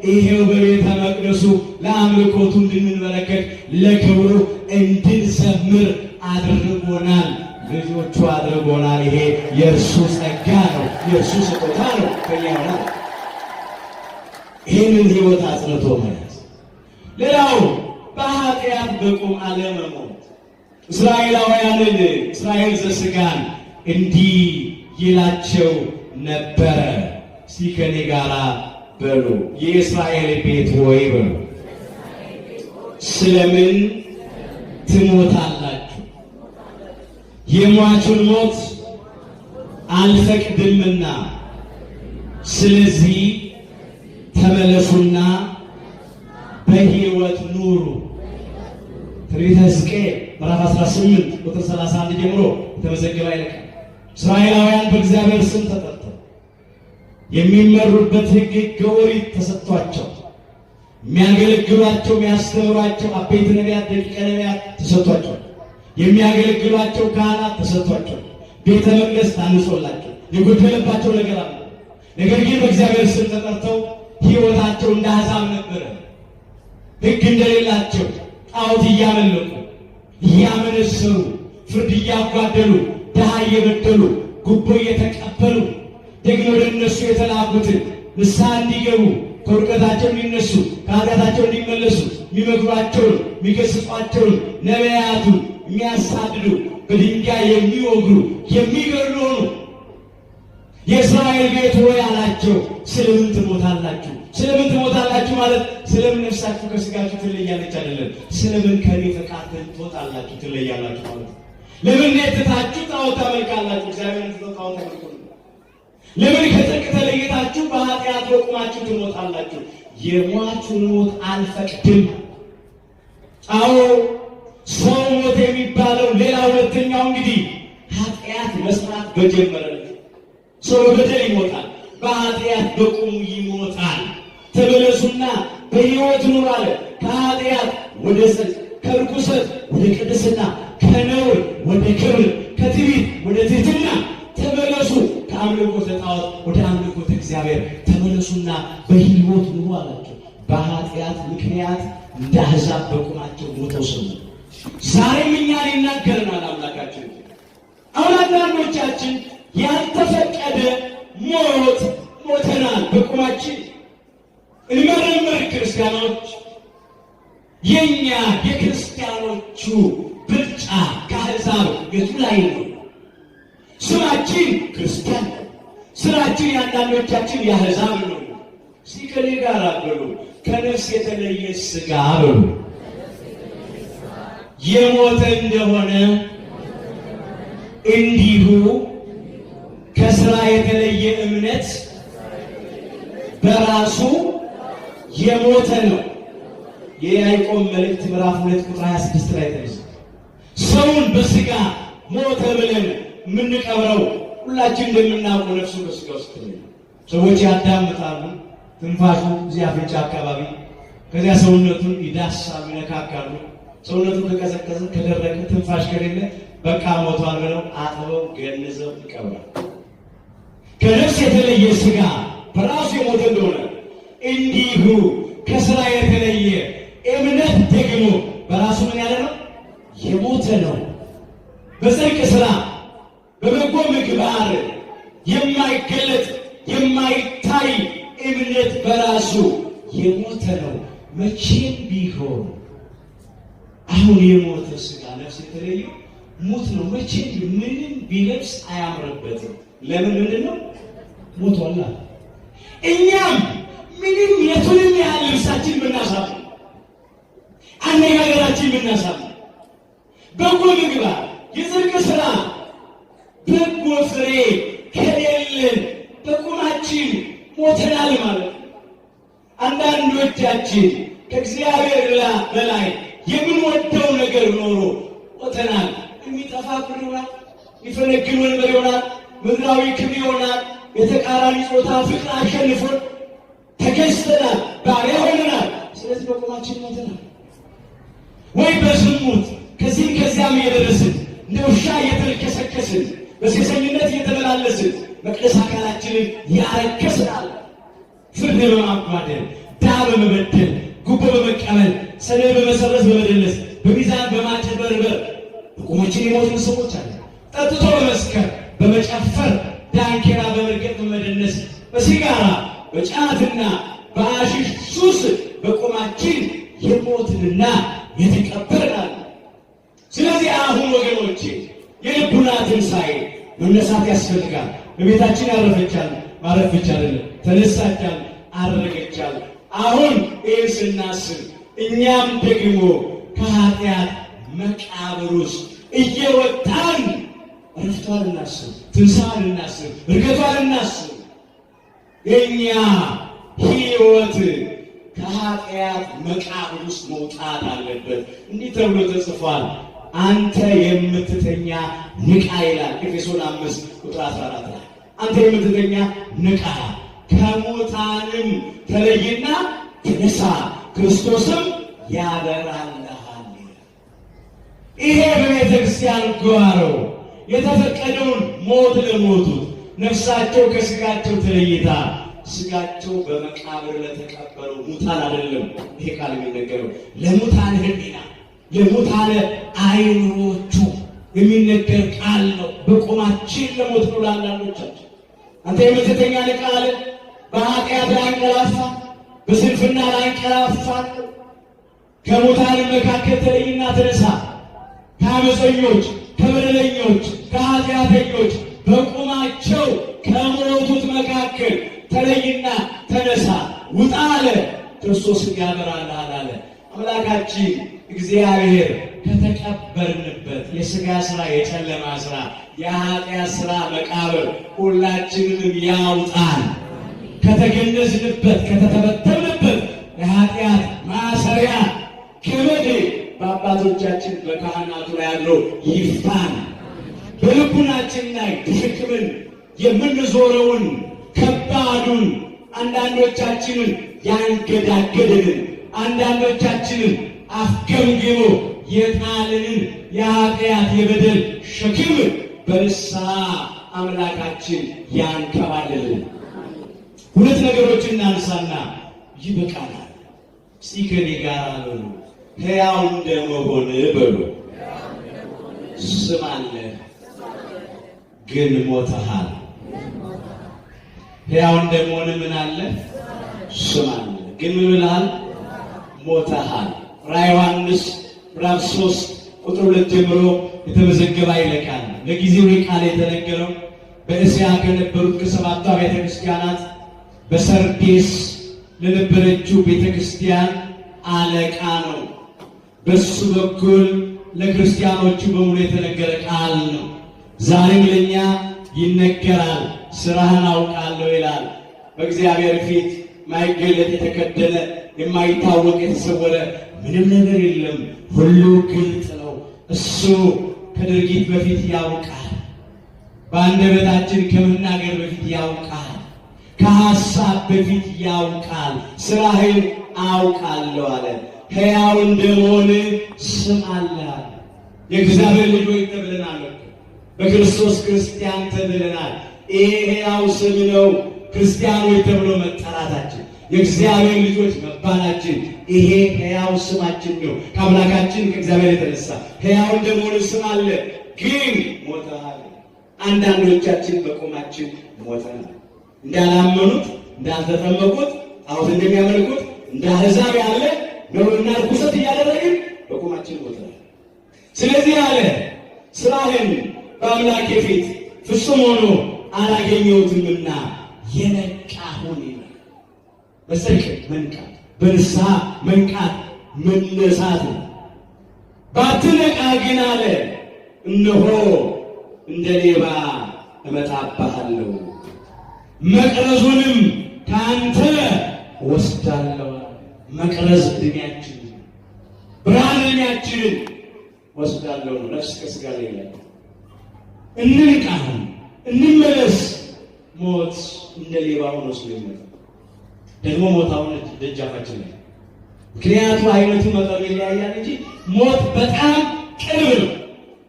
ይሄው በቤተ መቅደሱ ለአምልኮቱ እንድንመለከት ለክብሩ እንድንዘምር አድርጎናል። ልጆቹ አድርጎናል። ይሄ የእርሱ ጸጋ ነው፣ የእርሱ ስጦታ ነው። ከኛ ይሆናል። ይህንን ሕይወት አጽንቶ መያዝ። ሌላው በኃጢአት በቁም አለመሞት። እስራኤላውያንን እስራኤል ዘሥጋን እንዲህ ይላቸው ነበረ። እስቲ ከኔ ጋር በሉ የእስራኤል ቤት ሆይ በሉ ስለምን ትሞታላችሁ? የሟቹን ሞት አልፈቅድምና፣ ስለዚህ ተመለሱና በሕይወት ኑሩ። ትንቢተ ሕዝቅኤል ምዕራፍ 18 ቁጥር 31 ጀምሮ የተመዘገበ አይለቅ። እስራኤላውያን በእግዚአብሔር ስም ተጠርተው የሚመሩበት ሕግ ሕገ ኦሪት ተሰጥቷቸው የሚያገለግሏቸው የሚያስተምሯቸው አበይት ነቢያት፣ ደቂቀ ነቢያት ተሰጥቷቸው የሚያገለግሏቸው ካህናት ተሰጥቷቸው ቤተ መቅደስ ታንጾላቸው የጎደለባቸው ነገር አለ። ነገር ግን በእግዚአብሔር ስም ተጠርተው ሕይወታቸው እንደ አሕዛብ ነበረ። ሕግ እንደሌላቸው ጣዖት እያመለኩ እያመነዘሩ ፍርድ እያጓደሉ ድሃ እየበደሉ ጉቦ እየተቀበሉ ደግሞ ወደ እነሱ የተላኩትን ንስሐ እንዲገቡ ከውድቀታቸው እንዲነሱ ከኃጢአታቸው እንዲመለሱ የሚመክሯቸውን የሚገስጿቸውን ነቢያቱን የሚያሳድዱ በድንጋይ የሚወግሩ የሚገድሉ ሆኑ። የእስራኤል ቤት ሆይ አላቸው፣ ስለምን ትሞታላችሁ? ስለምን ትሞታላችሁ ማለት ስለምን ነፍሳችሁ ከስጋችሁ ትለያለች አይደለም። ስለምን ከኔ ፈቃድ ትወጣላችሁ ትለያላችሁ ማለት ነው። ለምን ትታችሁ ጣዖት ታመልካላችሁ? እግዚአብሔርን ትተው ጣዖት ታመልኩ። ለምን ከጽድቅ ተለይታችሁ በኃጢአት በቁማችሁ ትሞታላችሁ? የሟቹን ሞት አልፈቅድም። አዎ ሰው ሞት የሚባለው ሌላ ሁለተኛው እንግዲህ ኃጢአት መስራት በጀመረ ሰው በበደል ይሞታል፣ በኃጢአት በቁሙ ይሞታል። ተመለሱና በሕይወት ኑሩ አለ። ከኃጢአት ወደ ጽድቅ፣ ከርኩሰት ወደ ቅድስና፣ ከነውር ወደ ክብር፣ ከትዕቢት ወደ ትሕትና ተመለሱ። ከአምልኮተ ጣዖት ወደ አምልኮተ እግዚአብሔር ተመለሱና በሕይወት ኑሩ አላቸው። በኃጢአት ምክንያት እንደ አሕዛብ በቁማቸው ሞተው ሰሙ። ዛሬም እኛን ይናገረናል አምላካችን። አሁን አንዳንዶቻችን ያልተፈቀደ ሞት ሞተናል በቁማችን። እንመርምር ክርስቲያኖች፣ የኛ የክርስቲያኖቹ ብልጫ ከአሕዛብ የቱ ላይ ነው? ስማችን ክርስቲያን ነው፣ ስራችን የአንዳንዶቻችን የአሕዛብ ነው። እስኪ ከኔ ጋር በሉ፣ ከነፍስ የተለየ ሥጋ በሉ። የሞተ እንደሆነ እንዲሁ ከስራ የተለየ እምነት በራሱ የሞተ ነው። የያዕቆብ መልእክት ምዕራፍ 2 ቁጥር 26 ላይ ተነሳ። ሰውን በስጋ ሞተ ብለን የምንቀብረው ሁላችን እንደምናውቀው ነፍሱ በስጋ ውስጥ ነው። ሰዎች ያዳምጣሉ፣ ትንፋሹ እዚህ አፍንጫ አካባቢ፣ ከዚያ ሰውነቱን ይዳሳሉ፣ ይነካካሉ። ሰውነቱ ከቀዘቀዘ ከደረቀ ትንፋሽ ከሌለ በቃ ሞቷል ብለው አጥበው ገንዘው ይቀብራል። ከነፍስ የተለየ ሥጋ በራሱ የሞተ እንደሆነ እንዲሁ ከሥራ የተለየ እምነት ደግሞ በራሱ ምን ያለ ነው? የሞተ ነው። በጽድቅ ሥራ በበጎ ምግባር የማይገለጥ የማይታይ እምነት በራሱ የሞተ ነው። መቼም ቢሆን አሁን የሞተ ሥጋ ነፍስ የተለየ ሞት ነው። መቼም ምንም ቢለብስ አያምርበትም። ለምን? ምንድን ነው? ሞቷል። እኛም ምንም የቱንም ያህል ልብሳችን ብናሳፍ፣ አነጋገራችን ብናሳፍ፣ በጎ ምግባር የጽድቅ ሥራ በጎ ፍሬ ከሌለን በቁማችን ሞተናል ማለት ነው። አንዳንዶቻችን ከእግዚአብሔር በላይ የምንወደው ነገር ኖሮ ሞተናል። የሚጠፋ ክብር ይሆናል፣ የሚፈነግል ወንበር ይሆናል፣ ምድራዊ ክብር ይሆናል። የተቃራኒ ጾታ ፍቅር አሸንፎን ተገዝተናል፣ ባሪያ ሆነናል። ስለዚህ በቁማችን ሞተናል። ወይ በዝሙት ከዚህም ከዚያም እየደረስን እንደ ውሻ እየተልከሰከስን በሴሰኝነት እየተመላለስን መቅደስ አካላችንን ያረከስናል። ፍርድ በማጓደል ድሃ በመበደል ጉቦ በመቀበል ሰነድ በመሰረዝ በመደለስ በሚዛን በማጭበርበር በቁማችን የሞትን ሰዎች አለ። ጠጥቶ በመስከር በመጨፈር ዳንኪራ በመርገጥ በመደነስ በሲጋራ በጫትና በአሽሽ ሱስ በቁማችን የሞትንና የተቀበርናል። ስለዚህ አሁን ወገኖቼ የልቡና ትንሣኤ መነሳት ያስፈልጋል። በቤታችን ያረፈቻል ማረፍ ብቻ አይደለም፣ ተነሳቻል አረገቻል። አሁን ይህን ስናስብ እኛም ደግሞ ከኃጢአት መቃብር ውስጥ እየወጣን እረፍቷን እናስብ፣ ትንሣኤን እናስብ፣ እርገቷን እናስብ። የእኛ ሕይወት ከኃጢአት መቃብር ውስጥ መውጣት አለበት። እንዲህ ተብሎ ተጽፏል። አንተ የምትተኛ ንቃ ይላል ኤፌሶን 5 ቁጥር 14 ላይ አንተ የምትተኛ ንቃ፣ ከሙታንም ተለይና ተነሳ፣ ክርስቶስም ያበራልሃል። ይሄ በቤተ ክርስቲያን ጓሮ የተፈቀደውን ሞት ለሞቱት ነፍሳቸው ከስጋቸው ተለይታ ስጋቸው በመቃብር ለተቀበሩ ሙታን አይደለም። ይሄ ቃል የሚነገረው ለሙታን ሕሊና ለሙታን አይኖቹ የሚነገር ቃል ነው። በቁማችን ለሞት ነው ለአንዳንዶቻችን። አንተ የምትተኛ ንቃ አለ። በኃጢአት ላይ አንቀላፋ፣ በስንፍና ላይ አንቀላፋ። ከሙታን መካከል ተለይና ተነሳ፣ ከአመፀኞች፣ ከበደለኞች፣ ከኃጢአተኞች በቁማቸው ከሞቱት መካከል ተለይና ተነሳ፣ ውጣ እግዚአብሔር ከተቀበርንበት የሥጋ ሥራ፣ የጨለማ ሥራ፣ የኃጢአት ሥራ መቃብር ሁላችንንም ያውጣን። ከተገነዝንበት ከተተበተብንበት የኃጢአት ማሰሪያ ገመድ በአባቶቻችን በካህናቱ ላይ ያለው ይፍታን። በልቡናችን ላይ ተሸክመን የምንዞረውን ከባዱን አንዳንዶቻችንን ያንገዳገድንን አንዳንዶቻችንን አፍገምግሞ የጣልንን የኃጢአት የበደል ሸክም በንስሐ አምላካችን ያንከባልልን። ሁለት ነገሮች እናንሳና ይበቃናል። እስቲ ከኔ ጋር በሉ፣ ሕያው እንደመሆን በሉ። ስም አለ ግን ሞተሃል። ሕያው እንደመሆን ምን አለ? ስም አለ ግን ምን ብለሃል? ሞተሃል። ራዕየ ዮሐንስ ምዕራፍ 3 ቁጥር 2 ጀምሮ የተመዘገበ አይለቃል። ለጊዜው ቃል የተነገረው በእስያ ከነበሩት ከሰባቱ አብያተ ክርስቲያናት በሰርዴስ ለነበረችው ቤተክርስቲያን አለቃ ነው። በሱ በኩል ለክርስቲያኖቹ በሙሉ የተነገረ ቃል ነው። ዛሬም ለኛ ይነገራል። ስራህን አውቃለሁ ይላል። በእግዚአብሔር ፊት ማይገለጥ የተከደነ የማይታወቅ የተሰወረ ምንም ነገር የለም። ሁሉ ግልጥ ነው። እሱ ከድርጊት በፊት ያውቃል። በአንደበታችን ከመናገር በፊት ያውቃል። ከሐሳብ በፊት ያውቃል። ስራህን አውቃለሁ አለ። ሕያው እንደመሆን ስም አለ። የእግዚአብሔር ልጆች ተብለናል። በክርስቶስ ክርስቲያን ተብለናል። ይሄ ሕያው ስም ነው። ክርስቲያኖች ተብሎ መጠራታችን፣ የእግዚአብሔር ልጆች መባላችን ይሄ ሕያው ስማችን ነው። ከአምላካችን ከእግዚአብሔር የተነሳ ሕያው እንደመሆን ስም አለ። ግን ሞተሃል። አንዳንዶቻችን በቆማችን ሞተናል። እንዳላመኑት እንዳልተጠመቁት ጣዖት እንደሚያመልኩት እንደ አሕዛብ ያለ ነውርና ርኩሰት እያደረግን በቆማችን ሞተናል። ስለዚህ አለ ስራህን በአምላኬ ፊት ፍጹም ሆኖ አላገኘሁትምና የነቃ ሁን ይላል። በጽድቅ መንቃት፣ በንስሐ መንቃት መነሳት ነው። ባትነቃ ግን አለ እነሆ እንደ ሌባ እመጣብሃለሁ፣ መቅረዙንም ከአንተ ወስዳለሁ። መቅረዝ ዕድሜያችን፣ ብርሃን ዕድሜያችንን ወስዳለሁ ነው። ነፍስ ከሥጋ ላይ ይላል። እንንቃ፣ እንመለስ። ሞት እንደ ሌባ ሆኖ ስለሚመጣ ደግሞ ሞት አሁን ደጃፋችን ላይ፣ ምክንያቱ አይነቱ መጠኑ ይለያያል እንጂ ሞት በጣም ቅርብ ነው።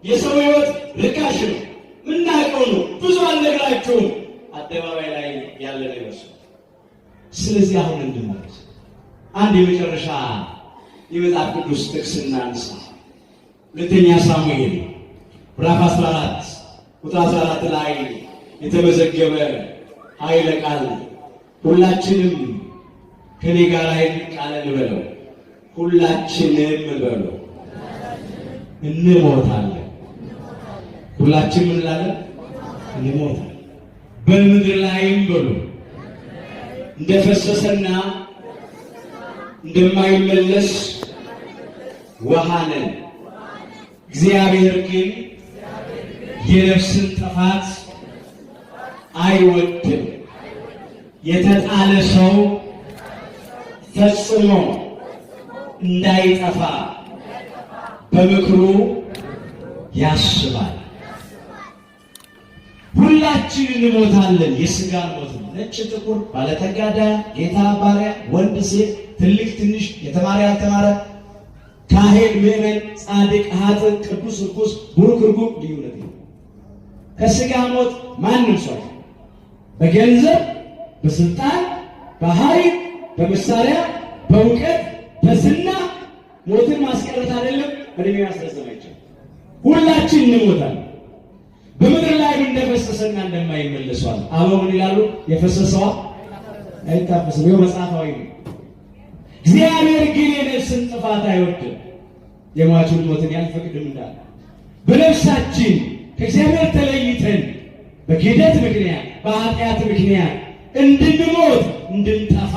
የሰው ሕይወት ርካሽ ነው። ምናውቀው ነው። ብዙ አልነግራችሁም። አደባባይ ላይ ያለ ነገር ነው። ስለዚህ አሁን እንድንመለስ አንድ የመጨረሻ የመጽሐፍ ቅዱስ ጥቅስ እናንሳ። ሁለተኛ ሳሙኤል ምዕራፍ 14 ቁጥር 14 ላይ የተመዘገበ ኃይለ ቃል ሁላችንም ከኔ ጋር ኃይል ቃል እንበለው። ሁላችንም እንበለው። እንሞታለን። ሁላችንም እንላለን፣ እንሞታለን። በምድር ላይም በሉ እንደፈሰሰና እንደማይመለስ ውሃ ነን። እግዚአብሔር ግን የነፍስን ጥፋት አይወድም። የተጣለ ሰው ፈጽሞ እንዳይጠፋ በምክሩ ያስባል። ሁላችን እንሞታለን። የሥጋ ሞት ነው። ነጭ ጥቁር፣ ባለጠጋ ድሃ፣ ጌታ ባሪያ፣ ወንድ ሴት፣ ትልቅ ትንሽ፣ የተማረ ያልተማረ፣ ካህን ምዕመን፣ ጻድቅ ኃጥእ፣ ቅዱስ ርኩስ፣ ቡሩክ ርጉም ልዩነት ነው። ከሥጋ ሞት ማንም ሰው በገንዘብ በስልጣን በኃይል በመሳሪያ በእውቀት በዝና ሞትን ማስቀረት አይደለም እድሜ ማስረዘም አይቻልም። ሁላችን እንሞታለን። በምድር ላይ እንደፈሰሰና እንደማይመለሷል። አበው ምን ይላሉ? የፈሰሰዋ አይታፈስም። ይኸው መጽሐፋዊ ነው። እግዚአብሔር ግን የነፍስን ጥፋት አይወድም፣ የሟቹን ሞትን ያልፈቅድም እንዳለ በነፍሳችን ከእግዚአብሔር ተለይተን በክህደት ምክንያት በኃጢአት ምክንያት እንድንሞት እንድንጠፋ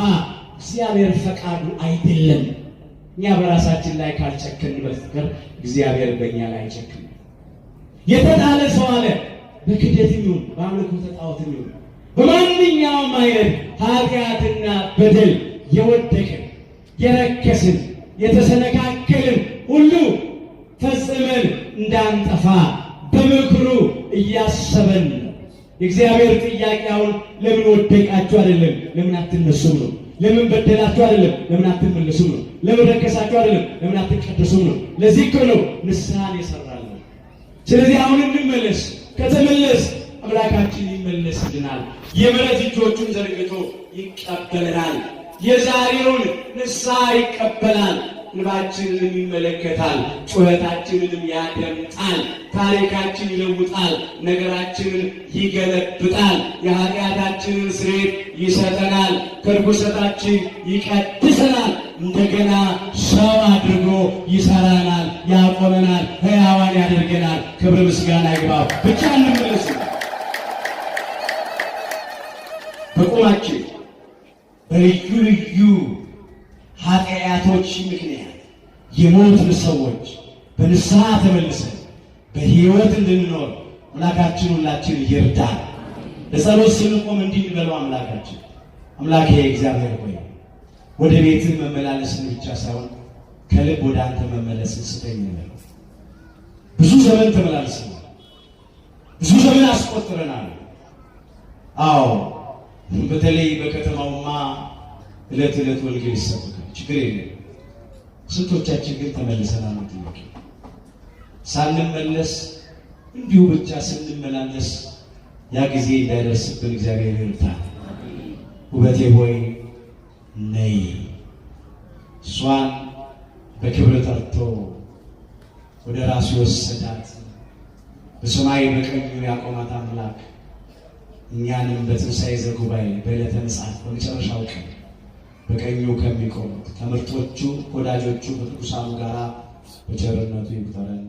እግዚአብሔር ፈቃዱ አይደለም። እኛ በራሳችን ላይ ካልጨከን በስተቀር እግዚአብሔር በእኛ ላይ አይጨክንም። የተጣለ ሰው አለ በክደትም ይሁን በአምልኮተ ጣዖትም ይሁን በማንኛውም አይነት ኃጢአትና በደል የወደቅን የረከስን የተሰነካከልን ሁሉ ፈጽመን እንዳንጠፋ በምክሩ እያሰበን ነው። የእግዚአብሔር ጥያቄ አሁን ለምን ወደቃችሁ አይደለም፣ ለምን አትነሱም ነው። ለምን በደላችሁ አይደለም፣ ለምን አትመለሱም ነው። ለምን ረከሳችሁ አይደለም፣ ለምን አትቀደሱም ነው። ለዚህ እኮ ነው ንስሐን የሰራነው። ስለዚህ አሁን እንመለስ። ከተመለስ አምላካችን ይመለስልናል። የምሕረት እጆቹን ዘርግቶ ይቀበለናል። የዛሬውን ንስሐ ይቀበላል። እንባችንንም ይመለከታል። ጩኸታችንንም ያደምጣል። ታሪካችን ይለውጣል። ነገራችንን ይገለብጣል። የኃጢአታችንን ስርየት ይሰጠናል። ከርኩሰታችን ይቀድሰናል። እንደገና ሰው አድርጎ ይሰራናል፣ ያቆመናል፣ ሕያዋን ያደርገናል። ክብር ምስጋና ይግባው። ብቻ እንመለስ። በቁማችን በልዩ ልዩ ኃጢአቶች ምክንያት የሞትን ሰዎች በንስሐ ተመልሰን በሕይወት እንድንኖር አምላካችን ሁላችን ይርዳል። ለጸሎት ስንቆም እንዲህ እንበለው። አምላካችን አምላኬ እግዚአብሔር ሆይ ወደ ቤትህ መመላለስን ብቻ ሳይሆን ከልብ ወደ አንተ መመለስን ስጠኝ እንበለው። ብዙ ዘመን ተመላልሰናል። ብዙ ዘመን አስቆጥረናል። አዎ በተለይ በከተማውማ ዕለት ዕለት ወንጌል ይሰበካል። ችግር የለም። ስንቶቻችን ግን ተመልሰናል? ጥያቄ ሳንመለስ እንዲሁ ብቻ ስንመላለስ ያ ጊዜ እንዳይደርስብን እግዚአብሔር ይርዳል። ውበቴ ሆይ ነይ። እሷን በክብር ጠርቶ ወደ ራሱ የወሰዳት በሰማይ በቀኙ ያቆማት አምላክ እኛንም በትንሣኤ ዘጉባኤ በዕለተ ምጽአት በመጨረሻው ቀን በቀኙ ከሚቆሙት ከምርጦቹ ወዳጆቹ ከቅዱሳኑ ጋር በቸርነቱ ይቁጠረን።